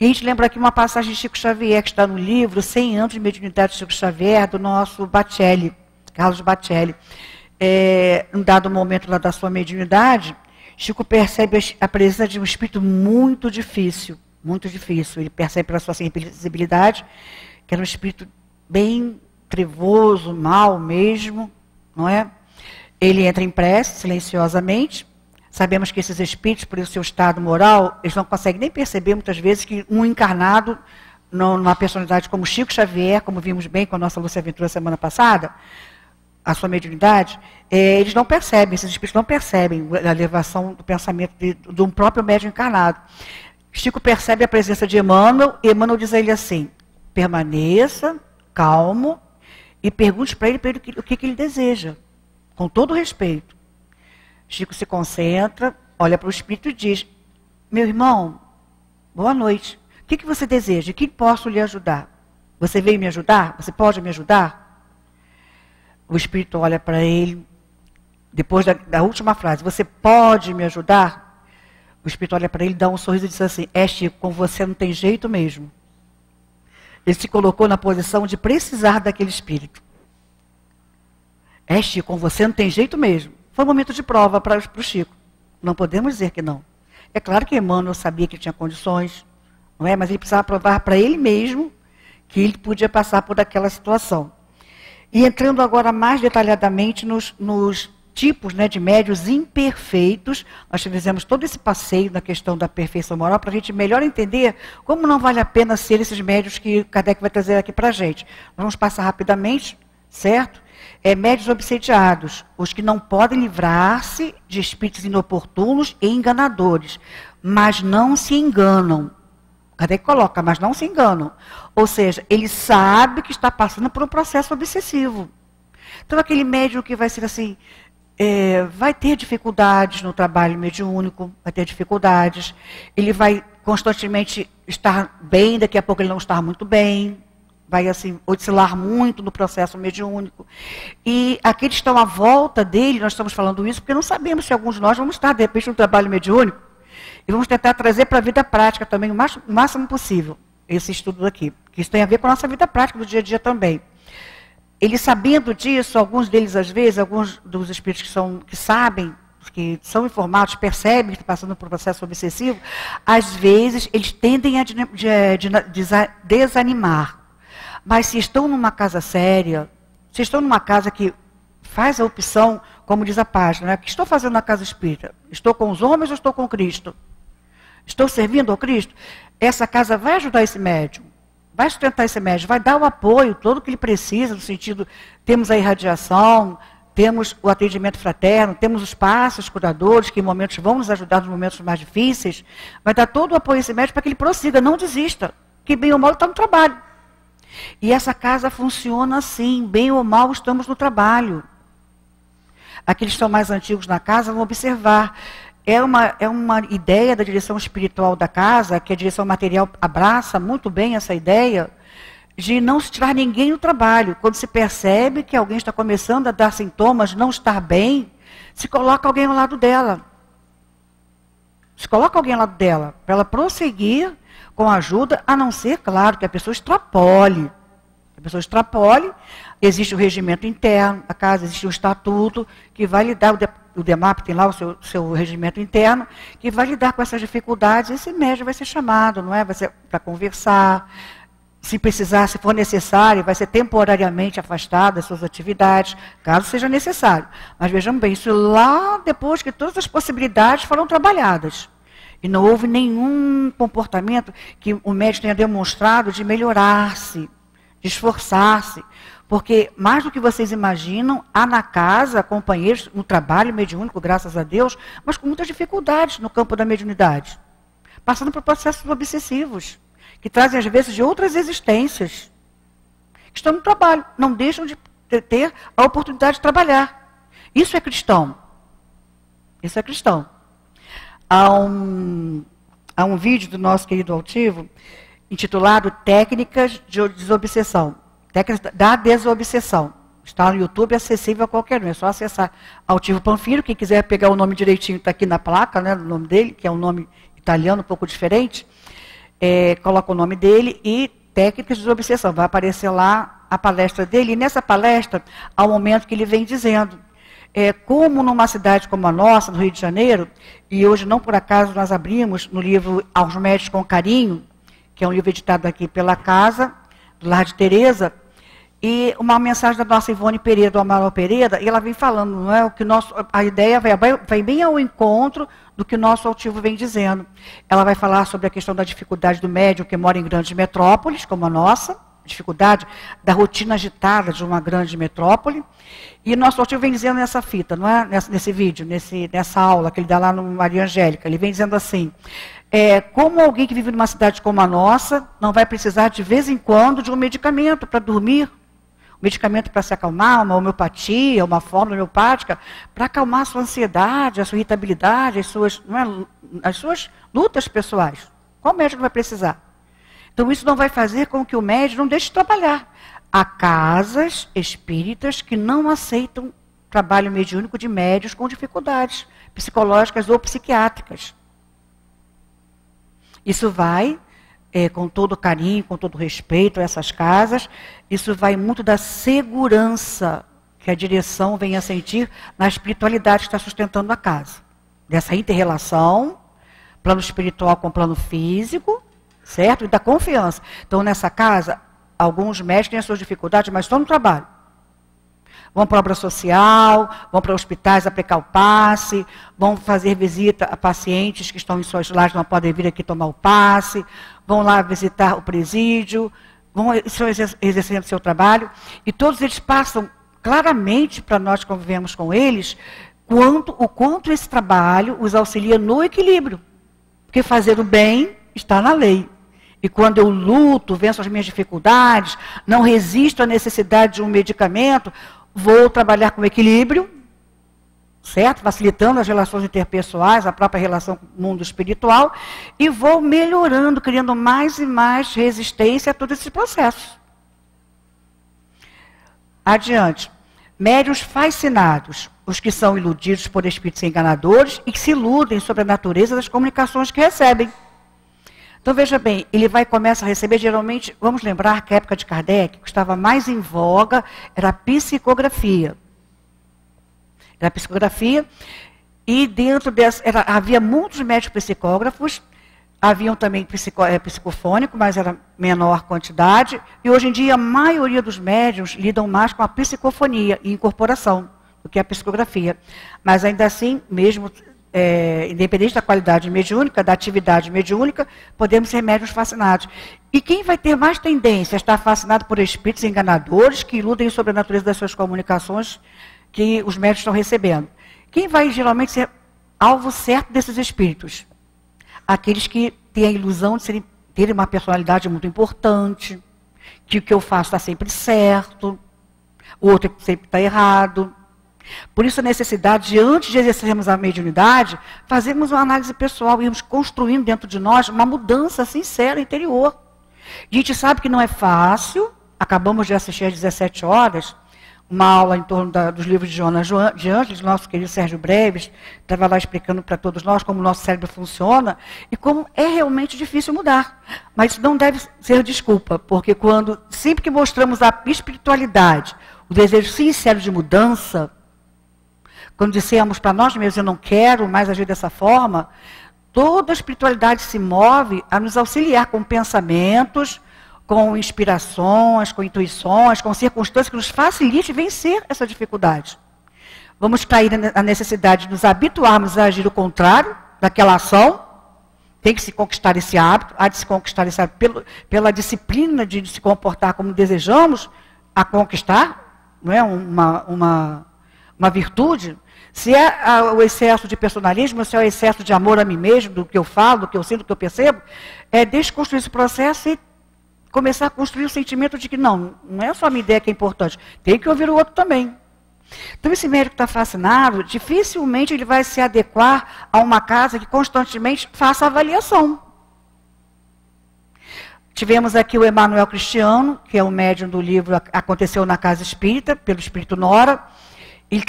E a gente lembra aqui uma passagem de Chico Xavier, que está no livro 100 anos de mediunidade de Chico Xavier, do nosso Baccelli, Carlos Baccelli. Em dado momento lá da sua mediunidade, Chico percebe a presença de um espírito muito difícil. Muito difícil. Ele percebe pela sua sensibilidade que era um espírito bem trevoso, mau mesmo, não é? Ele entra em prece, silenciosamente. Sabemos que esses espíritos, por seu estado moral, eles não conseguem nem perceber, muitas vezes, que um encarnado, numa personalidade como Chico Xavier, como vimos bem com a nossa Lúcia Ventura semana passada, a sua mediunidade, eles não percebem, esses espíritos não percebem a elevação do pensamento de um próprio médium encarnado. Chico percebe a presença de Emmanuel, e Emmanuel diz a ele assim, permaneça calmo e pergunte para ele o que ele deseja, com todo respeito. Chico se concentra, olha para o espírito e diz, meu irmão, boa noite, o que você deseja? O que posso lhe ajudar? Você veio me ajudar? Você pode me ajudar? O espírito olha para ele, depois da última frase, você pode me ajudar? O espírito olha para ele, dá um sorriso e diz assim, Chico, com você não tem jeito mesmo. Ele se colocou na posição de precisar daquele espírito. Chico, com você não tem jeito mesmo. Foi um momento de prova para o Chico. Não podemos dizer que não. É claro que Emmanuel sabia que tinha condições, não é? Mas ele precisava provar para ele mesmo que ele podia passar por aquela situação. E entrando agora mais detalhadamente nos tipos, né, de médios imperfeitos, nós fizemos todo esse passeio na questão da perfeição moral para a gente melhor entender como não vale a pena ser esses médios que Kardec vai trazer aqui para a gente. Vamos passar rapidamente, certo? Médios obsediados, os que não podem livrar-se de espíritos inoportunos e enganadores, mas não se enganam. Kardec coloca, mas não se enganam. Ou seja, ele sabe que está passando por um processo obsessivo. Então, aquele médium que vai ser assim, vai ter dificuldades no trabalho mediúnico, vai ter dificuldades, ele vai constantemente estar bem, daqui a pouco ele não está muito bem, vai assim, oscilar muito no processo mediúnico. E aqueles que estão à volta dele, nós estamos falando isso porque não sabemos se alguns de nós vamos estar, de repente, no trabalho mediúnico, e vamos tentar trazer para a vida prática também o máximo possível, esse estudo aqui, que isso tem a ver com a nossa vida prática do dia a dia também. Ele sabendo disso, alguns deles às vezes, alguns dos espíritos que sabem, que são informados, percebem que estão passando por um processo obsessivo, às vezes eles tendem a desanimar. Mas se estão numa casa séria, se estão numa casa que faz a opção, como diz a página, né? O que estou fazendo na casa espírita? Estou com os homens ou estou com Cristo? Estou servindo ao Cristo? Essa casa vai ajudar esse médium. Vai sustentar esse médium, vai dar o apoio, todo o que ele precisa, no sentido, temos a irradiação, temos o atendimento fraterno, temos os passos curadores, que em momentos vão nos ajudar nos momentos mais difíceis, vai dar todo o apoio a esse médium para que ele prossiga, não desista, que bem ou mal está no trabalho. E essa casa funciona assim, bem ou mal estamos no trabalho. Aqueles que são mais antigos na casa vão observar. É uma ideia da direção espiritual da casa, que a direção material abraça muito bem essa ideia, de não se tirar ninguém do trabalho. Quando se percebe que alguém está começando a dar sintomas de não estar bem, se coloca alguém ao lado dela. Se coloca alguém ao lado dela, para ela prosseguir com ajuda, a não ser, claro, que a pessoa extrapole. A pessoa extrapole, existe o regimento interno da casa, existe o estatuto, que vai lidar, o DEMAP tem lá o seu regimento interno, que vai lidar com essas dificuldades. Esse médico vai ser chamado, não é? Vai ser para conversar. Se precisar, se for necessário, vai ser temporariamente afastado das suas atividades, caso seja necessário. Mas vejamos bem, isso lá depois que todas as possibilidades foram trabalhadas. E não houve nenhum comportamento que o médico tenha demonstrado de melhorar-se, de esforçar-se. Porque, mais do que vocês imaginam, há na casa companheiros no trabalho mediúnico, graças a Deus, mas com muitas dificuldades no campo da mediunidade. Passando por processos obsessivos, que trazem às vezes de outras existências, que estão no trabalho, não deixam de ter a oportunidade de trabalhar. Isso é cristão. Isso é cristão. Há um vídeo do nosso querido Altivo, intitulado Técnicas de Desobsessão. Técnicas da Desobsessão. Está no YouTube, acessível a qualquer um. É só acessar Altivo Panfiro. Quem quiser pegar o nome direitinho, está aqui na placa, né, o nome dele, que é um nome italiano um pouco diferente. Coloca o nome dele e Técnicas de Desobsessão. Vai aparecer lá a palestra dele. E nessa palestra, há um momento que ele vem dizendo, como numa cidade como a nossa, no Rio de Janeiro, e hoje não por acaso nós abrimos no livro Aos Médios com Carinho, que é um livro editado aqui pela casa, do Lar de Tereza, e uma mensagem da nossa Ivone Pereira, do Amaral Pereira, e ela vem falando, não é, a ideia vai bem ao encontro do que o nosso Altivo vem dizendo. Ela vai falar sobre a questão da dificuldade do médium que mora em grandes metrópoles, como a nossa, dificuldade da rotina agitada de uma grande metrópole. E o nosso Altivo vem dizendo nessa fita, não é? Nesse vídeo, nessa aula que ele dá lá no Maria Angélica, ele vem dizendo assim, como alguém que vive numa cidade como a nossa não vai precisar de vez em quando de um medicamento para dormir, medicamento para se acalmar, uma homeopatia, uma fórmula homeopática, para acalmar a sua ansiedade, a sua irritabilidade, as suas lutas pessoais. Qual médico vai precisar? Então, isso não vai fazer com que o médico não deixe de trabalhar. Há casas espíritas que não aceitam trabalho mediúnico de médios com dificuldades psicológicas ou psiquiátricas. Isso vai, com todo carinho, com todo respeito a essas casas, isso vai muito da segurança que a direção vem a sentir na espiritualidade que está sustentando a casa. Dessa inter-relação, plano espiritual com plano físico, certo? E da confiança. Então, nessa casa, alguns médicos têm as suas dificuldades, mas estão no trabalho. Vão para a obra social, vão para hospitais aplicar o passe, vão fazer visita a pacientes que estão em suas lares, não podem vir aqui tomar o passe, vão lá visitar o presídio, estão exercendo seu trabalho, e todos eles passam claramente para nós que convivemos com eles, o quanto esse trabalho os auxilia no equilíbrio. Porque fazer o bem está na lei. E quando eu luto, venço as minhas dificuldades, não resisto à necessidade de um medicamento, vou trabalhar com equilíbrio, certo? Facilitando as relações interpessoais, a própria relação com o mundo espiritual, e vou melhorando, criando mais e mais resistência a todos esses processos. Adiante. Médiuns fascinados, os que são iludidos por espíritos enganadores e que se iludem sobre a natureza das comunicações que recebem. Então, veja bem, ele começa a receber, geralmente, vamos lembrar que a época de Kardec, que estava mais em voga, era a psicografia. Era a psicografia, e dentro dessa, havia muitos médicos psicógrafos, haviam também psicofônico, mas era menor quantidade, e hoje em dia a maioria dos médiuns lidam mais com a psicofonia e incorporação do que a psicografia. Mas ainda assim, mesmo independente da qualidade mediúnica, da atividade mediúnica, podemos ser médiuns fascinados. E quem vai ter mais tendência a estar fascinado por espíritos enganadores que iludem sobre a natureza das suas comunicações que os médiuns estão recebendo? Quem vai geralmente ser alvo certo desses espíritos? Aqueles que têm a ilusão de terem uma personalidade muito importante, que o que eu faço está sempre certo, o outro sempre está errado. Por isso a necessidade de, antes de exercermos a mediunidade, fazermos uma análise pessoal, irmos construindo dentro de nós uma mudança sincera interior. A gente sabe que não é fácil. Acabamos de assistir às 17 horas, uma aula em torno dos livros de Jonas de Ângeles, nosso querido Sérgio Breves, estava lá explicando para todos nós como o nosso cérebro funciona e como é realmente difícil mudar. Mas isso não deve ser desculpa, porque sempre que mostramos a espiritualidade, o desejo sincero de mudança, quando dissemos para nós mesmos, eu não quero mais agir dessa forma, toda a espiritualidade se move a nos auxiliar com pensamentos, com inspirações, com intuições, com circunstâncias que nos facilitem vencer essa dificuldade. Vamos cair na necessidade de nos habituarmos a agir o contrário daquela ação. Tem que se conquistar esse hábito, há de se conquistar esse hábito pela disciplina de se comportar como desejamos a conquistar, não é uma virtude. Se é o excesso de personalismo, se é o excesso de amor a mim mesmo, do que eu falo, do que eu sinto, do que eu percebo, é desconstruir esse processo e começar a construir o sentimento de que não é só a minha ideia que é importante, tem que ouvir o outro também. Então esse médico que está fascinado, dificilmente ele vai se adequar a uma casa que constantemente faça avaliação. Tivemos aqui o Emanuel Cristiano, que é o médium do livro Aconteceu na Casa Espírita, pelo Espírito Nora. Ele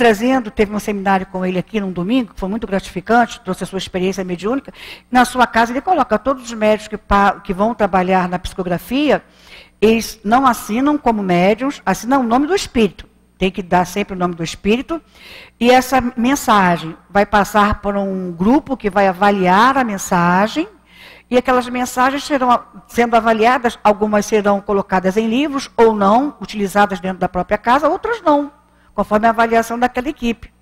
teve um seminário com ele aqui num domingo, que foi muito gratificante, trouxe a sua experiência mediúnica. Na sua casa ele coloca todos os médiums que vão trabalhar na psicografia, eles não assinam como médiums, assinam o nome do espírito. Tem que dar sempre o nome do espírito. E essa mensagem vai passar por um grupo que vai avaliar a mensagem, e aquelas mensagens serão sendo avaliadas, algumas serão colocadas em livros ou não, utilizadas dentro da própria casa, outras não, conforme a avaliação daquela equipe.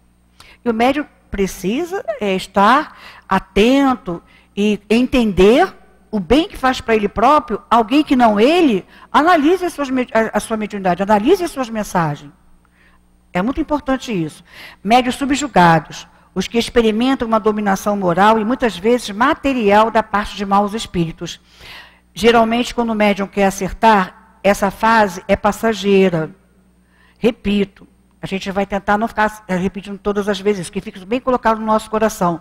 E o médium precisa estar atento e entender o bem que faz para ele próprio, alguém que não ele, analise a sua mediunidade, analise as suas mensagens. É muito importante isso. Médiuns subjugados, os que experimentam uma dominação moral e muitas vezes material da parte de maus espíritos. Geralmente, quando o médium quer acertar, essa fase é passageira. Repito, a gente vai tentar não ficar repetindo todas as vezes, que fique bem colocado no nosso coração.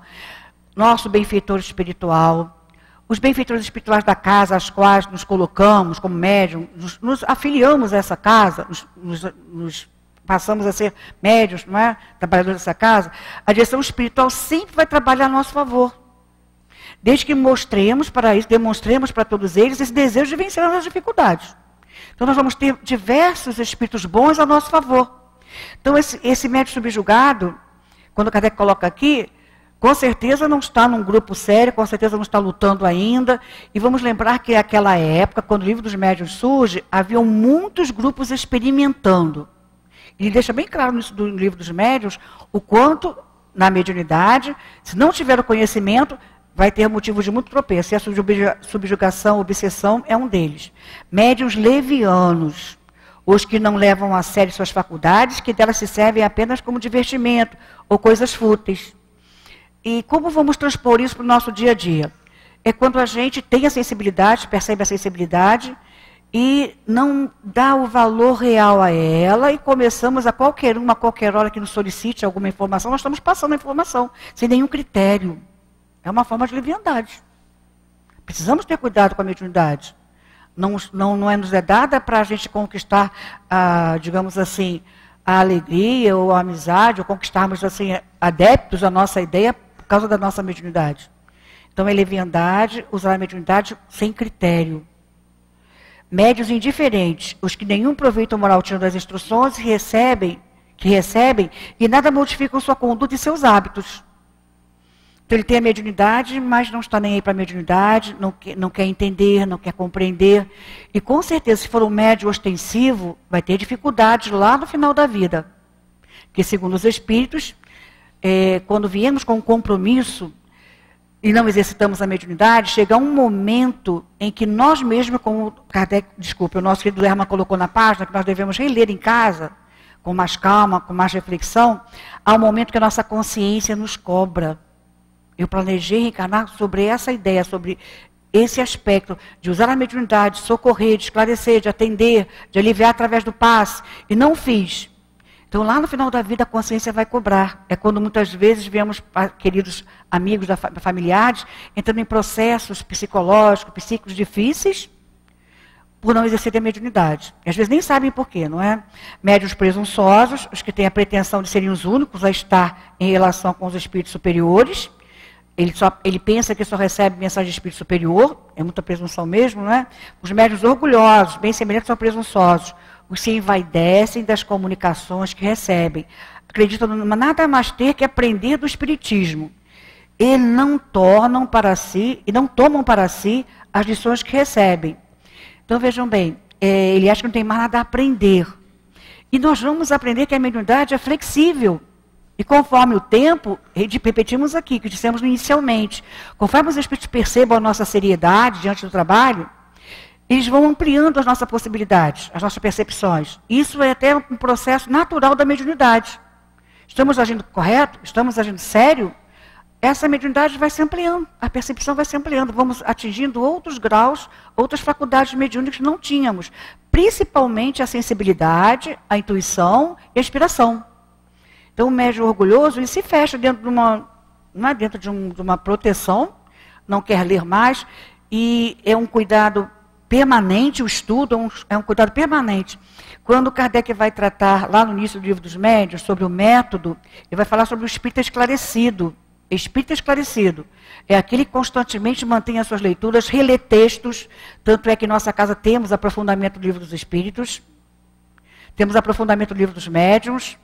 Nosso benfeitor espiritual, os benfeitores espirituais da casa, às quais nos colocamos como médium, nos afiliamos a essa casa, nos passamos a ser médiuns, não é? Trabalhadores dessa casa, a direção espiritual sempre vai trabalhar a nosso favor. Desde que mostremos para isso, demonstremos para todos eles esse desejo de vencer as dificuldades. Então nós vamos ter diversos espíritos bons a nosso favor. Então esse médium subjugado, quando o Kardec coloca aqui, com certeza não está num grupo sério, com certeza não está lutando ainda. E vamos lembrar que naquela época, quando o livro dos médiuns surge, haviam muitos grupos experimentando. Ele deixa bem claro no livro dos médiuns o quanto, na mediunidade, se não tiver o conhecimento, vai ter motivo de muito tropeço. E a subjugação, a obsessão é um deles. Médiuns levianos, os que não levam a sério suas faculdades, que delas se servem apenas como divertimento ou coisas fúteis. E como vamos transpor isso para o nosso dia a dia? É quando a gente tem a sensibilidade, percebe a sensibilidade, e não dá o valor real a ela, e começamos a qualquer hora que nos solicite alguma informação, nós estamos passando a informação, sem nenhum critério. É uma forma de leviandade. Precisamos ter cuidado com a mediunidade. Não nos é dada para a gente conquistar, digamos assim, a alegria ou a amizade, ou conquistarmos assim, adeptos da nossa ideia por causa da nossa mediunidade. Então é leviandade, usar a mediunidade sem critério. Médios indiferentes, os que nenhum proveito moral tiram das instruções, que recebem e nada modificam sua conduta e seus hábitos. Então ele tem a mediunidade, mas não está nem aí para a mediunidade, não quer entender, não quer compreender. E com certeza, se for um médium ostensivo, vai ter dificuldades lá no final da vida. Porque segundo os espíritos, quando viemos com um compromisso, e não exercitamos a mediunidade, chega um momento em que nós mesmos, como Kardec, o nosso querido Lerma colocou na página, que nós devemos reler em casa, com mais calma, com mais reflexão, há um momento que a nossa consciência nos cobra. Eu planejei reencarnar sobre essa ideia, sobre esse aspecto de usar a mediunidade, de socorrer, de esclarecer, de atender, de aliviar através do passe, e não fiz. Então, lá no final da vida, a consciência vai cobrar. É quando muitas vezes vemos queridos amigos familiares entrando em processos psicológicos, psíquicos difíceis, por não exercerem a mediunidade. E às vezes nem sabem por quê, não é? Médiuns presunçosos, os que têm a pretensão de serem os únicos a estar em relação com os espíritos superiores. Ele pensa que só recebe mensagem de espírito superior, é muita presunção mesmo, não é? Os médiuns orgulhosos, bem semelhantes ao presunçosos, os se envaidecem das comunicações que recebem. Acreditam nada mais ter que aprender do espiritismo. E não tomam para si as lições que recebem. Então vejam bem, ele acha que não tem mais nada a aprender. E nós vamos aprender que a mediunidade é flexível. E conforme o tempo, repetimos aqui, que dissemos inicialmente, conforme os espíritos percebam a nossa seriedade diante do trabalho, eles vão ampliando as nossas possibilidades, as nossas percepções. Isso é até um processo natural da mediunidade. Estamos agindo correto? Estamos agindo sério? Essa mediunidade vai se ampliando, a percepção vai se ampliando, vamos atingindo outros graus, outras faculdades mediúnicas que não tínhamos, principalmente a sensibilidade, a intuição e a inspiração. Então o médium orgulhoso, ele se fecha dentro de uma proteção, não quer ler mais, e é um cuidado permanente, o estudo é um cuidado permanente. Quando Kardec vai tratar, lá no início do Livro dos Médiuns, sobre o método, ele vai falar sobre o espírito esclarecido. Espírito esclarecido é aquele que constantemente mantém as suas leituras, relê textos, tanto é que em nossa casa temos aprofundamento do Livro dos Espíritos, temos aprofundamento do Livro dos Médiuns,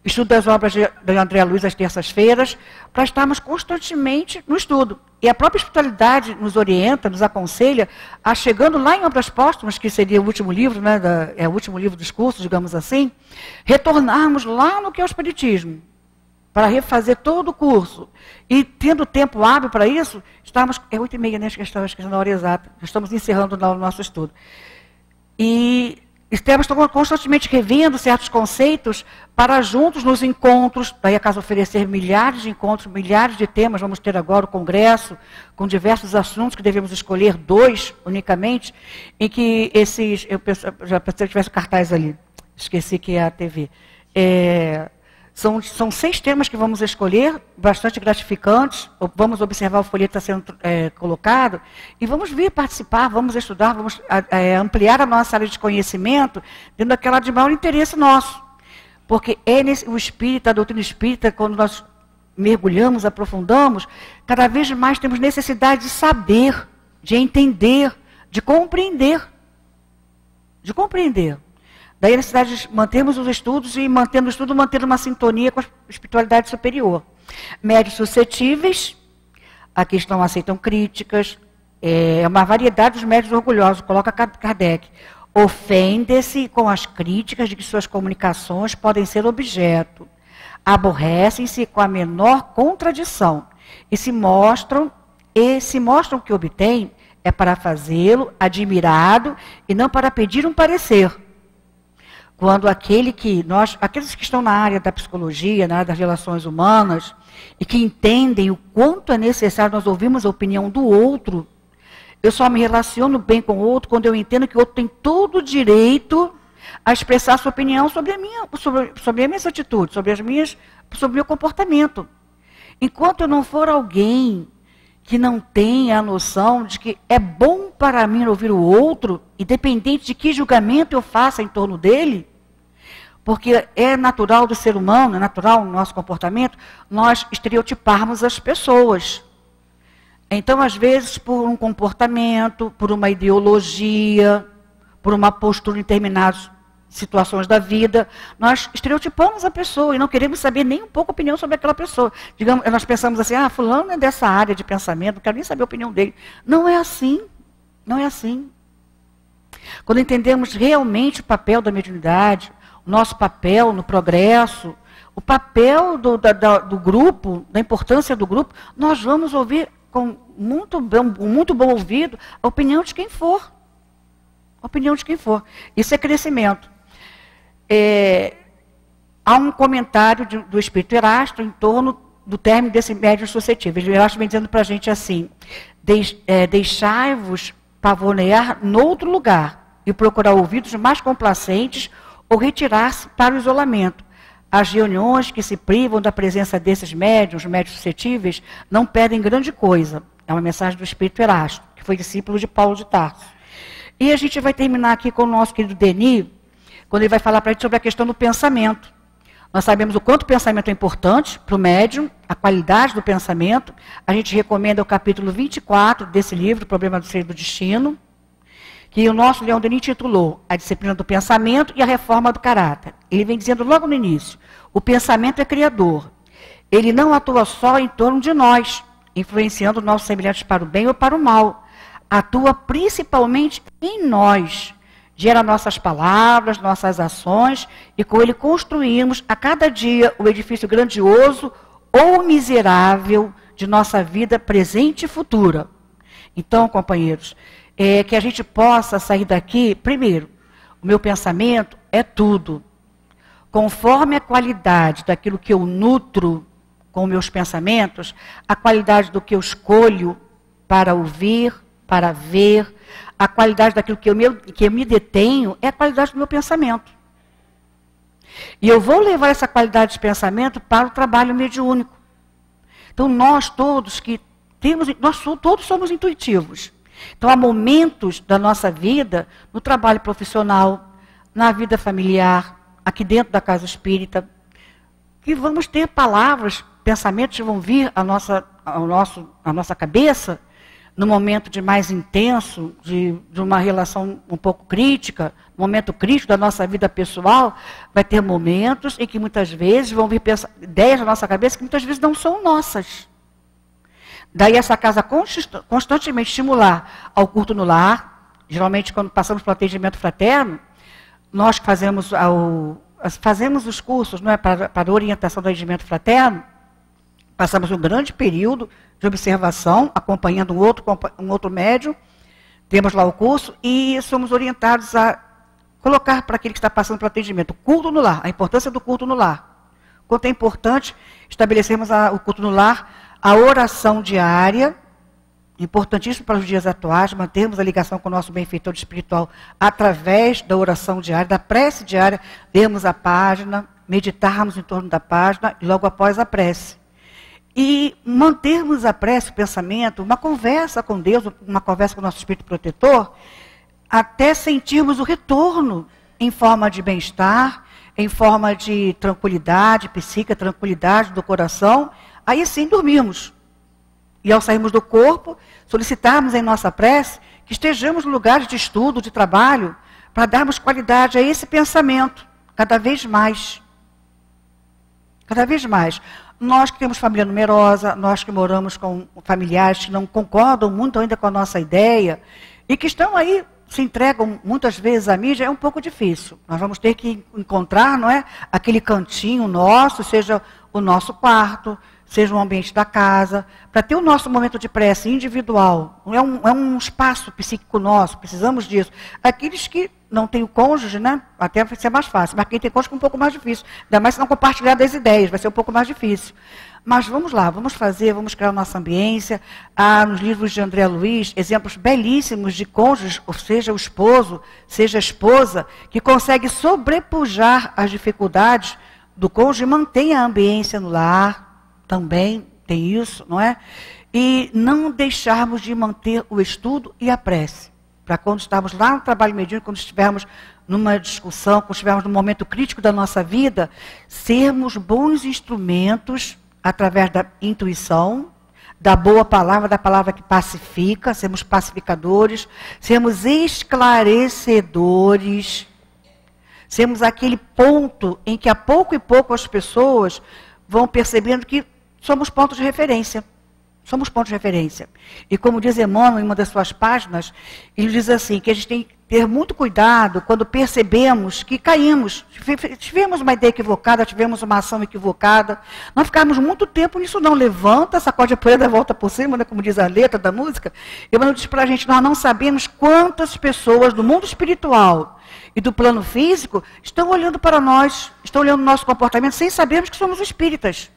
estudo das obras de André Luiz às terças-feiras, para estarmos constantemente no estudo. E a própria espiritualidade nos orienta, nos aconselha, a chegando lá em Obras Póstumas, que seria o último livro, né, o último livro dos cursos, digamos assim, retornarmos lá no que é o Espiritismo, para refazer todo o curso. E tendo tempo hábil para isso, estamos... É 8h30, né? Esqueci na hora exata. Estamos encerrando o nosso estudo. E estamos constantemente revendo certos conceitos para juntos nos encontros, daí a casa oferecer milhares de encontros, milhares de temas. Vamos ter agora o congresso, com diversos assuntos, que devemos escolher 2 unicamente, em que esses... Eu já pensei que tivesse cartaz ali. Esqueci que é a TV. São 6 temas que vamos escolher, bastante gratificantes. Vamos observar o folheto que está sendo colocado e vamos vir participar, vamos estudar, vamos ampliar a nossa área de conhecimento dentro daquela de maior interesse nosso. Porque o espírita, a doutrina espírita, quando nós mergulhamos, aprofundamos, cada vez mais temos necessidade de saber, de entender, de compreender. De compreender. Daí a necessidade de mantermos os estudos e, mantendo o estudo, manter uma sintonia com a espiritualidade superior. Médios suscetíveis, aqui não aceitam críticas, é uma variedade dos médios orgulhosos, coloca Kardec. Ofendem-se com as críticas de que suas comunicações podem ser objeto. Aborrecem-se com a menor contradição e se mostram que obtêm é para fazê-lo admirado e não para pedir um parecer. Quando aqueles que estão na área da psicologia, na área das relações humanas, e que entendem o quanto é necessário nós ouvirmos a opinião do outro, eu só me relaciono bem com o outro quando eu entendo que o outro tem todo o direito a expressar a sua opinião sobre as minhas atitudes, sobre o meu comportamento. Enquanto eu não for alguém que não tenha a noção de que é bom para mim ouvir o outro, independente de que julgamento eu faça em torno dele, porque é natural do ser humano, é natural no nosso comportamento, nós estereotiparmos as pessoas. Então, às vezes, por um comportamento, por uma ideologia, por uma postura em determinadas situações da vida, nós estereotipamos a pessoa e não queremos saber nem um pouco a opinião sobre aquela pessoa. Digamos, nós pensamos assim, fulano é dessa área de pensamento, não quero nem saber a opinião dele. Não é assim, não é assim. Quando entendemos realmente o papel da mediunidade, o nosso papel no progresso, o papel do grupo, da importância do grupo, nós vamos ouvir com muito bom ouvido a opinião de quem for. A opinião de quem for. Isso é crescimento. Há um comentário do Espírito Erasto em torno do término desse médium suscetível. O Erasto vem dizendo para a gente assim, deixai-vos pavonear noutro lugar e procurar ouvidos mais complacentes ou retirar-se para o isolamento. As reuniões que se privam da presença desses médiuns suscetíveis, não pedem grande coisa. É uma mensagem do Espírito Erasto, que foi discípulo de Paulo de Tarso. E a gente vai terminar aqui com o nosso querido Denis, quando ele vai falar para a gente sobre a questão do pensamento. Nós sabemos o quanto o pensamento é importante para o médium, a qualidade do pensamento. A gente recomenda o capítulo 24 desse livro, O Problema do Ser e do Destino, que o nosso Leon Denis titulou A Disciplina do Pensamento e a Reforma do Caráter. Ele vem dizendo logo no início, o pensamento é criador. Ele não atua só em torno de nós, influenciando nossos semelhantes para o bem ou para o mal. Atua principalmente em nós. Gera nossas palavras, nossas ações, e com ele construímos a cada dia o edifício grandioso ou miserável de nossa vida presente e futura. Então, companheiros, que a gente possa sair daqui, primeiro, o meu pensamento é tudo. Conforme a qualidade daquilo que eu nutro com meus pensamentos, a qualidade do que eu escolho para ouvir, para ver, a qualidade daquilo que eu me detenho é a qualidade do meu pensamento. E eu vou levar essa qualidade de pensamento para o trabalho mediúnico. Então, nós todos todos somos intuitivos. Então, há momentos da nossa vida, no trabalho profissional, na vida familiar, aqui dentro da casa espírita, que vamos ter palavras, pensamentos que vão vir à nossa cabeça, no momento de mais intenso, de uma relação um pouco crítica, momento crítico da nossa vida pessoal, vai ter momentos em que muitas vezes vão vir ideias na nossa cabeça que muitas vezes não são nossas. Daí essa casa constantemente estimular ao culto no lar. Geralmente quando passamos pelo atendimento fraterno, nós que fazemos os cursos, não é, para orientação do atendimento fraterno, passamos um grande período de observação, acompanhando um outro médium, temos lá o curso, e somos orientados a colocar para aquele que está passando pelo atendimento, o culto no lar, a importância do culto no lar. Quanto é importante estabelecermos o culto no lar, a oração diária, importantíssimo para os dias atuais, mantermos a ligação com o nosso benfeitor espiritual através da oração diária, da prece diária, lermos a página, meditarmos em torno da página e logo após a prece. E mantermos a prece, o pensamento, uma conversa com Deus, uma conversa com o nosso Espírito Protetor, até sentirmos o retorno em forma de bem-estar, em forma de tranquilidade psíquica, tranquilidade do coração, aí sim dormirmos. E ao sairmos do corpo, solicitarmos em nossa prece que estejamos em lugares de estudo, de trabalho, para darmos qualidade a esse pensamento, cada vez mais. Cada vez mais. Nós que temos família numerosa, nós que moramos com familiares que não concordam muito ainda com a nossa ideia, e que estão aí, se entregam muitas vezes à mídia, é um pouco difícil. Nós vamos ter que encontrar, não é, aquele cantinho nosso, seja o nosso quarto, seja o ambiente da casa, para ter o nosso momento de prece individual. É um espaço psíquico nosso, precisamos disso. Aqueles que não têm o cônjuge, né, até vai ser mais fácil, mas quem tem cônjuge é um pouco mais difícil. Ainda mais se não compartilhar das ideias, vai ser um pouco mais difícil. Mas vamos lá, vamos criar a nossa ambiência. Há nos livros de André Luiz exemplos belíssimos de cônjuges, ou seja, o esposo, seja a esposa, que consegue sobrepujar as dificuldades do cônjuge e mantém a ambiência no lar. Também tem isso, não é? E não deixarmos de manter o estudo e a prece. Para quando estamos lá no trabalho mediúnico, quando estivermos numa discussão, quando estivermos num momento crítico da nossa vida, sermos bons instrumentos através da intuição, da boa palavra, da palavra que pacifica, sermos pacificadores, sermos esclarecedores, sermos aquele ponto em que a pouco e pouco as pessoas vão percebendo que somos pontos de referência. Somos pontos de referência. E como diz Emmanuel em uma das suas páginas, ele diz assim, que a gente tem que ter muito cuidado quando percebemos que caímos, tivemos uma ideia equivocada, tivemos uma ação equivocada, não ficarmos muito tempo nisso não. Levanta, sacode a poeira, volta por cima, né, como diz a letra da música. E Emmanuel diz para a gente, nós não sabemos quantas pessoas do mundo espiritual e do plano físico estão olhando para nós, estão olhando o nosso comportamento sem sabermos que somos espíritas.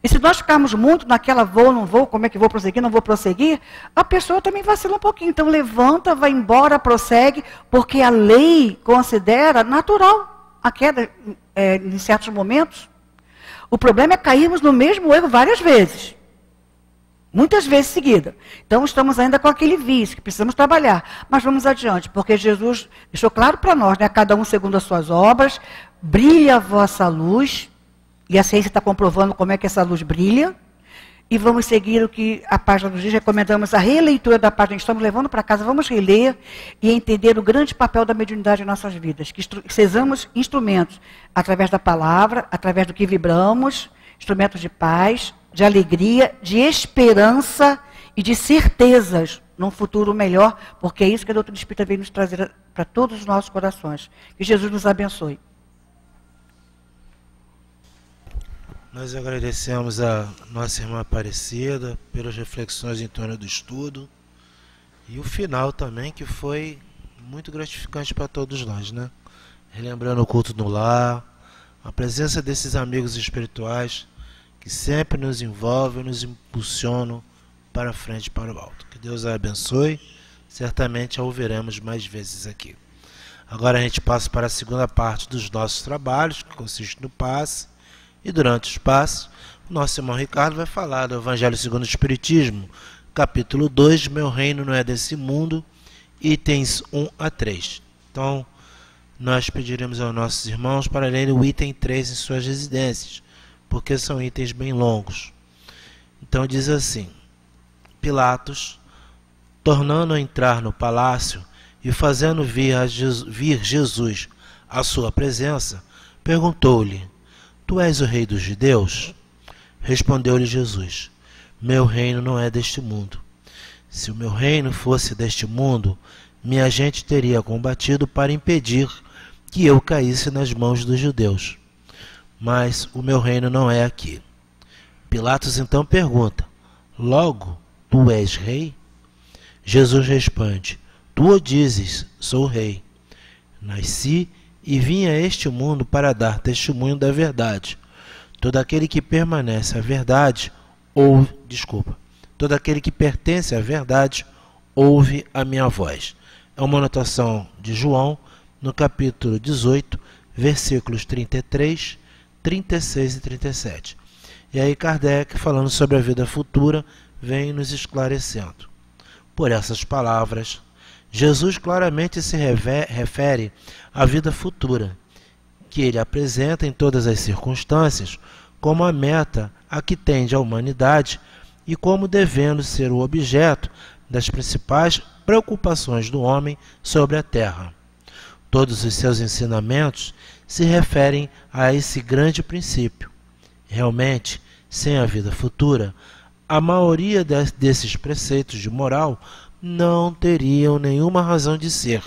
E se nós ficarmos muito naquela vou, não vou, como é que vou prosseguir, não vou prosseguir, a pessoa também vacila um pouquinho. Então levanta, vai embora, prossegue, porque a lei considera natural a queda em certos momentos. O problema é cairmos no mesmo erro várias vezes. Muitas vezes seguida. Então, estamos ainda com aquele vício que precisamos trabalhar. Mas vamos adiante, porque Jesus deixou claro para nós, né? Cada um segundo as suas obras, brilha a vossa luz, e a ciência está comprovando como é que essa luz brilha. E vamos seguir o que a página nos diz, recomendamos a releitura da página que estamos levando para casa, vamos reler e entender o grande papel da mediunidade em nossas vidas. Que sejamos instrumentos, através da palavra, através do que vibramos, instrumentos de paz, de alegria, de esperança e de certezas num futuro melhor, porque é isso que a doutrina espírita veio nos trazer para todos os nossos corações. Que Jesus nos abençoe. Nós agradecemos a nossa irmã Aparecida pelas reflexões em torno do estudo e o final também, que foi muito gratificante para todos nós, né? Relembrando o culto no lar, a presença desses amigos espirituais que sempre nos envolvem, nos impulsionam para frente e para o alto. Que Deus a abençoe, certamente a ouviremos mais vezes aqui. Agora a gente passa para a segunda parte dos nossos trabalhos, que consiste no passe. E durante os passos, o nosso irmão Ricardo vai falar do Evangelho segundo o Espiritismo, capítulo 2, Meu Reino Não É Desse Mundo, itens 1 a 3. Então, nós pediremos aos nossos irmãos para lerem o item 3 em suas residências, porque são itens bem longos. Então diz assim: Pilatos, tornando a entrar no palácio e fazendo vir Jesus à sua presença, perguntou-lhe: Tu és o rei dos judeus? Respondeu-lhe Jesus: Meu reino não é deste mundo. Se o meu reino fosse deste mundo, minha gente teria combatido para impedir que eu caísse nas mãos dos judeus. Mas o meu reino não é aqui. Pilatos então pergunta: Logo, tu és rei? Jesus responde: Tu o dizes, sou rei. Nasci e vim a este mundo para dar testemunho da verdade. Todo aquele que permanece à verdade, todo aquele que pertence à verdade, ouve a minha voz. É uma anotação de João, no capítulo 18, versículos 33, 36 e 37. E aí Kardec, falando sobre a vida futura, vem nos esclarecendo. Por essas palavras, Jesus claramente se refere à vida futura, que ele apresenta em todas as circunstâncias como a meta a que tende a humanidade e como devendo ser o objeto das principais preocupações do homem sobre a terra. Todos os seus ensinamentos se referem a esse grande princípio. Realmente, sem a vida futura, a maioria desses preceitos de moral não teriam nenhuma razão de ser.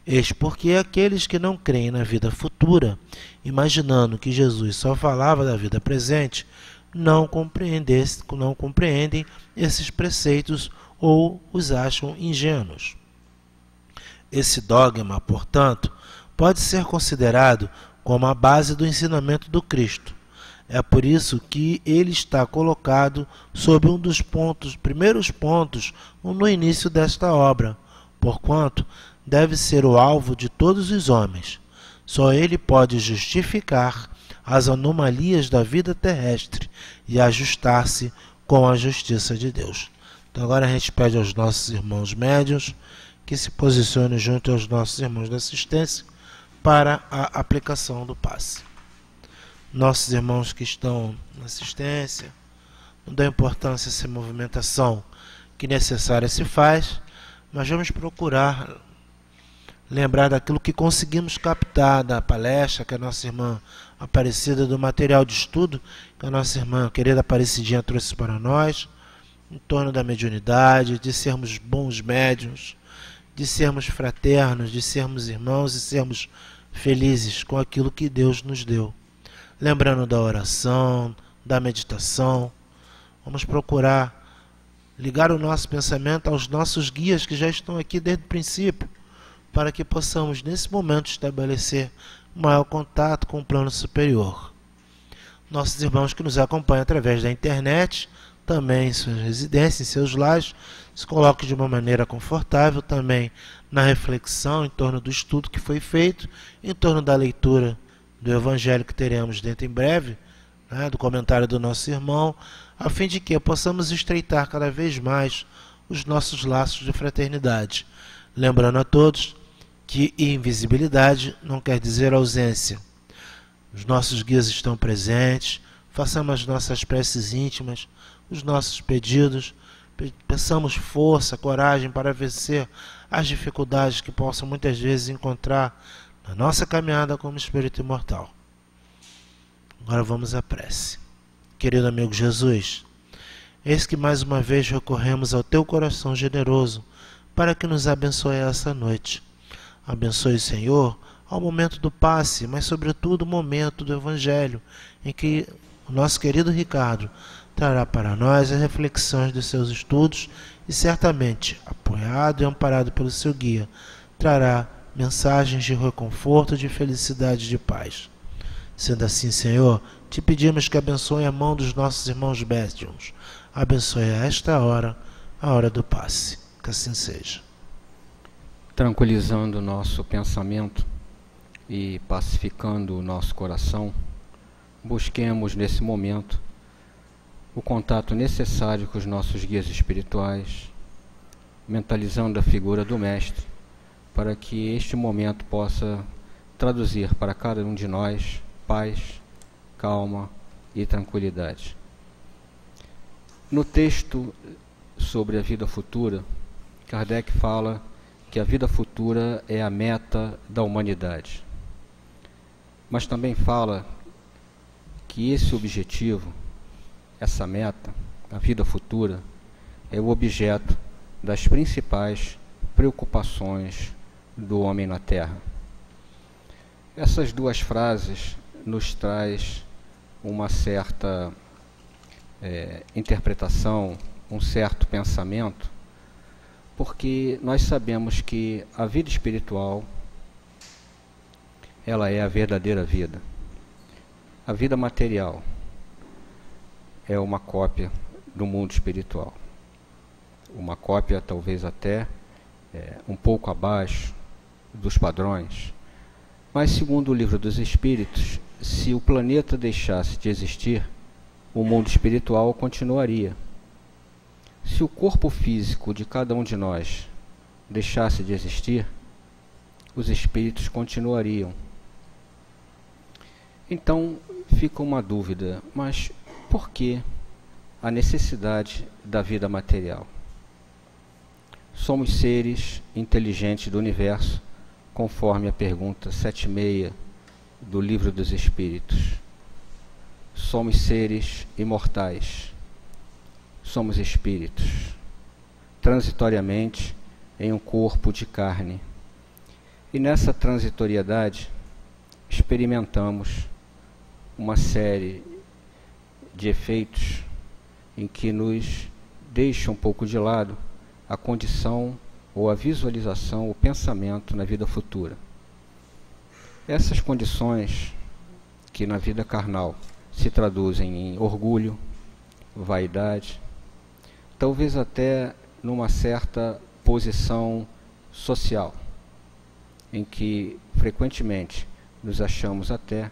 Eis porque aqueles que não creem na vida futura, imaginando que Jesus só falava da vida presente, não compreendem esses preceitos ou os acham ingênuos. Esse dogma, portanto, pode ser considerado como a base do ensinamento do Cristo. É por isso que ele está colocado sob um dos primeiros pontos no início desta obra, porquanto deve ser o alvo de todos os homens. Só ele pode justificar as anomalias da vida terrestre e ajustar-se com a justiça de Deus. Então agora a gente pede aos nossos irmãos médiuns que se posicionem junto aos nossos irmãos da assistência para a aplicação do passe. Nossos irmãos que estão na assistência, não dá importância a essa movimentação que necessária se faz, mas vamos procurar lembrar daquilo que conseguimos captar da palestra que a nossa irmã Aparecida, do material de estudo que a nossa irmã querida Aparecidinha trouxe para nós, em torno da mediunidade, de sermos bons médiuns, de sermos fraternos, de sermos irmãos e sermos felizes com aquilo que Deus nos deu. Lembrando da oração, da meditação, vamos procurar ligar o nosso pensamento aos nossos guias que já estão aqui desde o princípio, para que possamos, nesse momento, estabelecer um maior contato com o plano superior. Nossos irmãos que nos acompanham através da internet, também em suas residências, em seus lares, se coloquem de uma maneira confortável também na reflexão em torno do estudo que foi feito, em torno da leitura do Evangelho que teremos dentro em breve, né, do comentário do nosso irmão, a fim de que possamos estreitar cada vez mais os nossos laços de fraternidade, lembrando a todos que invisibilidade não quer dizer ausência. Os nossos guias estão presentes, façamos as nossas preces íntimas, os nossos pedidos, peçamos força, coragem para vencer as dificuldades que possam muitas vezes encontrar na nossa caminhada como espírito imortal. Agora vamos à prece. Querido amigo Jesus, eis que mais uma vez recorremos ao teu coração generoso para que nos abençoe essa noite. Abençoe, Senhor, ao momento do passe, mas sobretudo o momento do Evangelho, em que o nosso querido Ricardo trará para nós as reflexões dos seus estudos e certamente, apoiado e amparado pelo seu guia, trará mensagens de reconforto, de felicidade e de paz. Sendo assim, Senhor, te pedimos que abençoe a mão dos nossos irmãos médiuns. Abençoe a esta hora, a hora do passe. Que assim seja. Tranquilizando o nosso pensamento e pacificando o nosso coração, busquemos nesse momento o contato necessário com os nossos guias espirituais, mentalizando a figura do Mestre, para que este momento possa traduzir para cada um de nós paz, calma e tranquilidade. No texto sobre a vida futura, Kardec fala que a vida futura é a meta da humanidade. Mas também fala que esse objetivo, essa meta, a vida futura, é o objeto das principais preocupações do homem na Terra. Essas duas frases nos traz uma certa interpretação, um certo pensamento, porque nós sabemos que a vida espiritual, ela é a verdadeira vida. A vida material é uma cópia do mundo espiritual. Uma cópia talvez até um pouco abaixo dos padrões. Mas segundo o Livro dos Espíritos, se o planeta deixasse de existir, o mundo espiritual continuaria. Se o corpo físico de cada um de nós deixasse de existir, os espíritos continuariam. Então fica uma dúvida, mas por que a necessidade da vida material? Somos seres inteligentes do universo, conforme a pergunta 76 do Livro dos Espíritos. Somos seres imortais. Somos espíritos, transitoriamente em um corpo de carne. E nessa transitoriedade experimentamos uma série de efeitos em que nos deixa um pouco de lado a condição ou a visualização, o pensamento na vida futura. Essas condições que na vida carnal se traduzem em orgulho, vaidade, talvez até numa certa posição social, em que frequentemente nos achamos até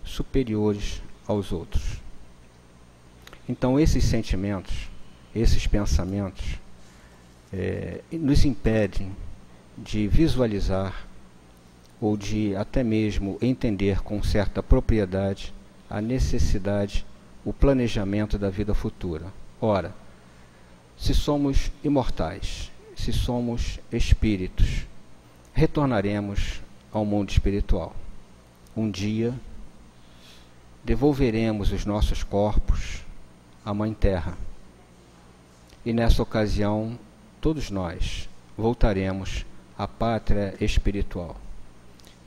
superiores aos outros. Então esses sentimentos, esses pensamentos, nos impedem de visualizar ou de até mesmo entender com certa propriedade a necessidade, o planejamento da vida futura. Ora, se somos imortais, se somos espíritos, retornaremos ao mundo espiritual. Um dia devolveremos os nossos corpos à Mãe Terra. E nessa ocasião, todos nós voltaremos à pátria espiritual.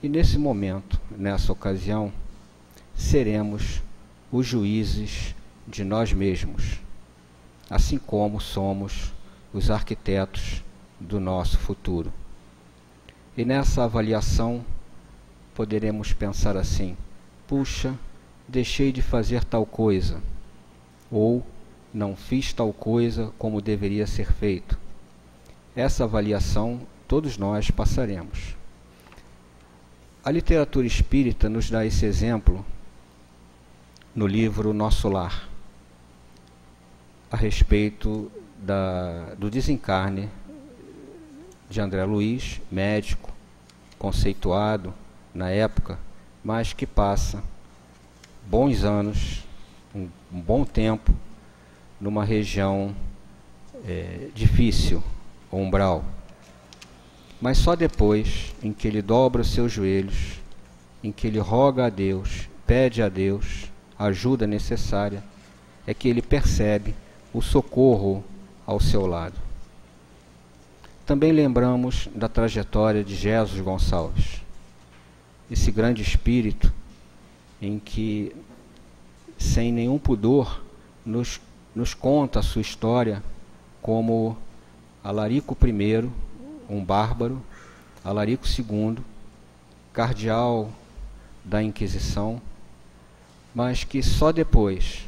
E nesse momento, nessa ocasião, seremos os juízes de nós mesmos, assim como somos os arquitetos do nosso futuro. E nessa avaliação, poderemos pensar assim: puxa, deixei de fazer tal coisa, ou não fiz tal coisa como deveria ser feito. Essa avaliação todos nós passaremos. A literatura espírita nos dá esse exemplo no livro Nosso Lar. a respeito do desencarne de André Luiz, médico, conceituado na época, mas que passa bons anos, um bom tempo, numa região difícil, umbral. Mas só depois em que ele dobra os seus joelhos, em que ele roga a Deus, pede a Deus a ajuda necessária, é que ele percebe o socorro ao seu lado. Também lembramos da trajetória de Jesus Gonçalves, esse grande espírito em que, sem nenhum pudor, nos conta a sua história como Alarico I, um bárbaro, Alarico II, cardeal da Inquisição, mas que só depois,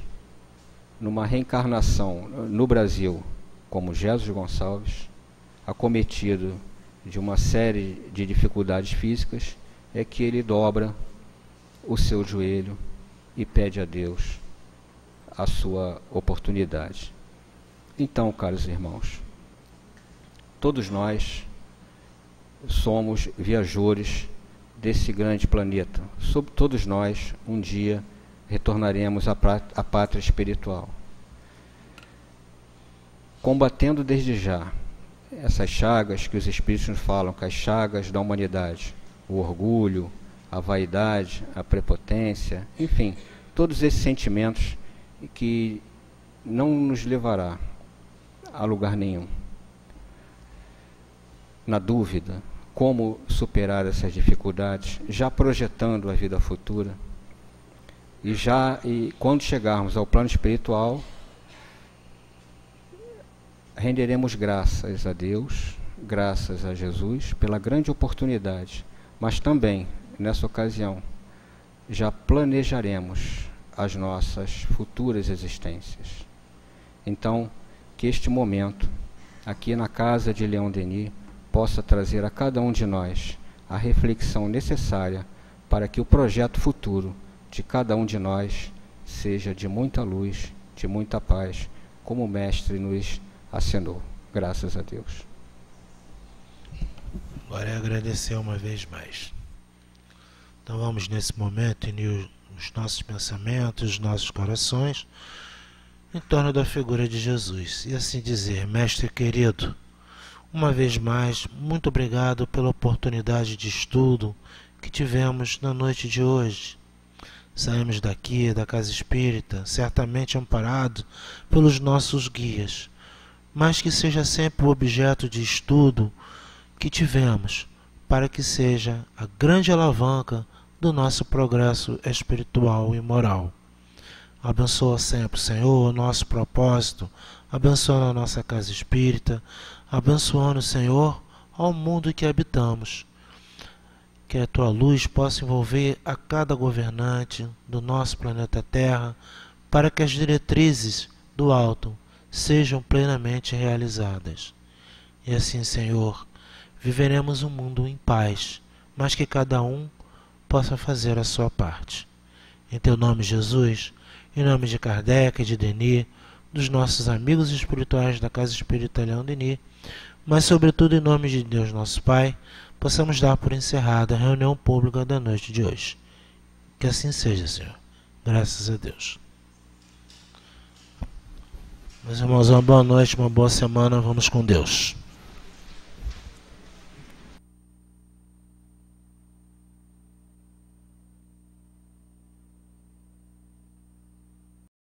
numa reencarnação no Brasil, como Jesus Gonçalves, acometido de uma série de dificuldades físicas, é que ele dobra o seu joelho e pede a Deus a sua oportunidade. Então, caros irmãos, todos nós somos viajores desse grande planeta. Sobre todos nós, um dia, retornaremos à pátria espiritual. Combatendo desde já essas chagas que os Espíritos nos falam, que as chagas da humanidade, o orgulho, a vaidade, a prepotência, enfim, todos esses sentimentos que não nos levará a lugar nenhum. Na dúvida, como superar essas dificuldades, já projetando a vida futura, e quando chegarmos ao plano espiritual, renderemos graças a Deus, graças a Jesus, pela grande oportunidade, mas também, nessa ocasião, já planejaremos as nossas futuras existências. Então, que este momento, aqui na casa de Leon Denis, possa trazer a cada um de nós a reflexão necessária para que o projeto futuro de cada um de nós seja de muita luz, de muita paz, como o Mestre nos acenou. Graças a Deus. Agora é agradecer uma vez mais. Então vamos nesse momento unir os nossos pensamentos, os nossos corações em torno da figura de Jesus e assim dizer: Mestre querido, uma vez mais, muito obrigado pela oportunidade de estudo que tivemos na noite de hoje. Saímos daqui, da Casa Espírita, certamente amparados pelos nossos guias, mas que seja sempre o objeto de estudo que tivemos, para que seja a grande alavanca do nosso progresso espiritual e moral. Abençoa sempre, Senhor, o nosso propósito, abençoa a nossa Casa Espírita, abençoando, Senhor, ao mundo que habitamos. Que a Tua luz possa envolver a cada governante do nosso planeta Terra, para que as diretrizes do alto sejam plenamente realizadas. E assim, Senhor, viveremos um mundo em paz, mas que cada um possa fazer a sua parte. Em Teu nome, Jesus, em nome de Kardec e de Denis, dos nossos amigos espirituais da Casa Espírita Leon Denis, mas sobretudo em nome de Deus nosso Pai, possamos dar por encerrada a reunião pública da noite de hoje. Que assim seja, Senhor. Graças a Deus. Meus irmãos, uma boa noite, uma boa semana. Vamos com Deus.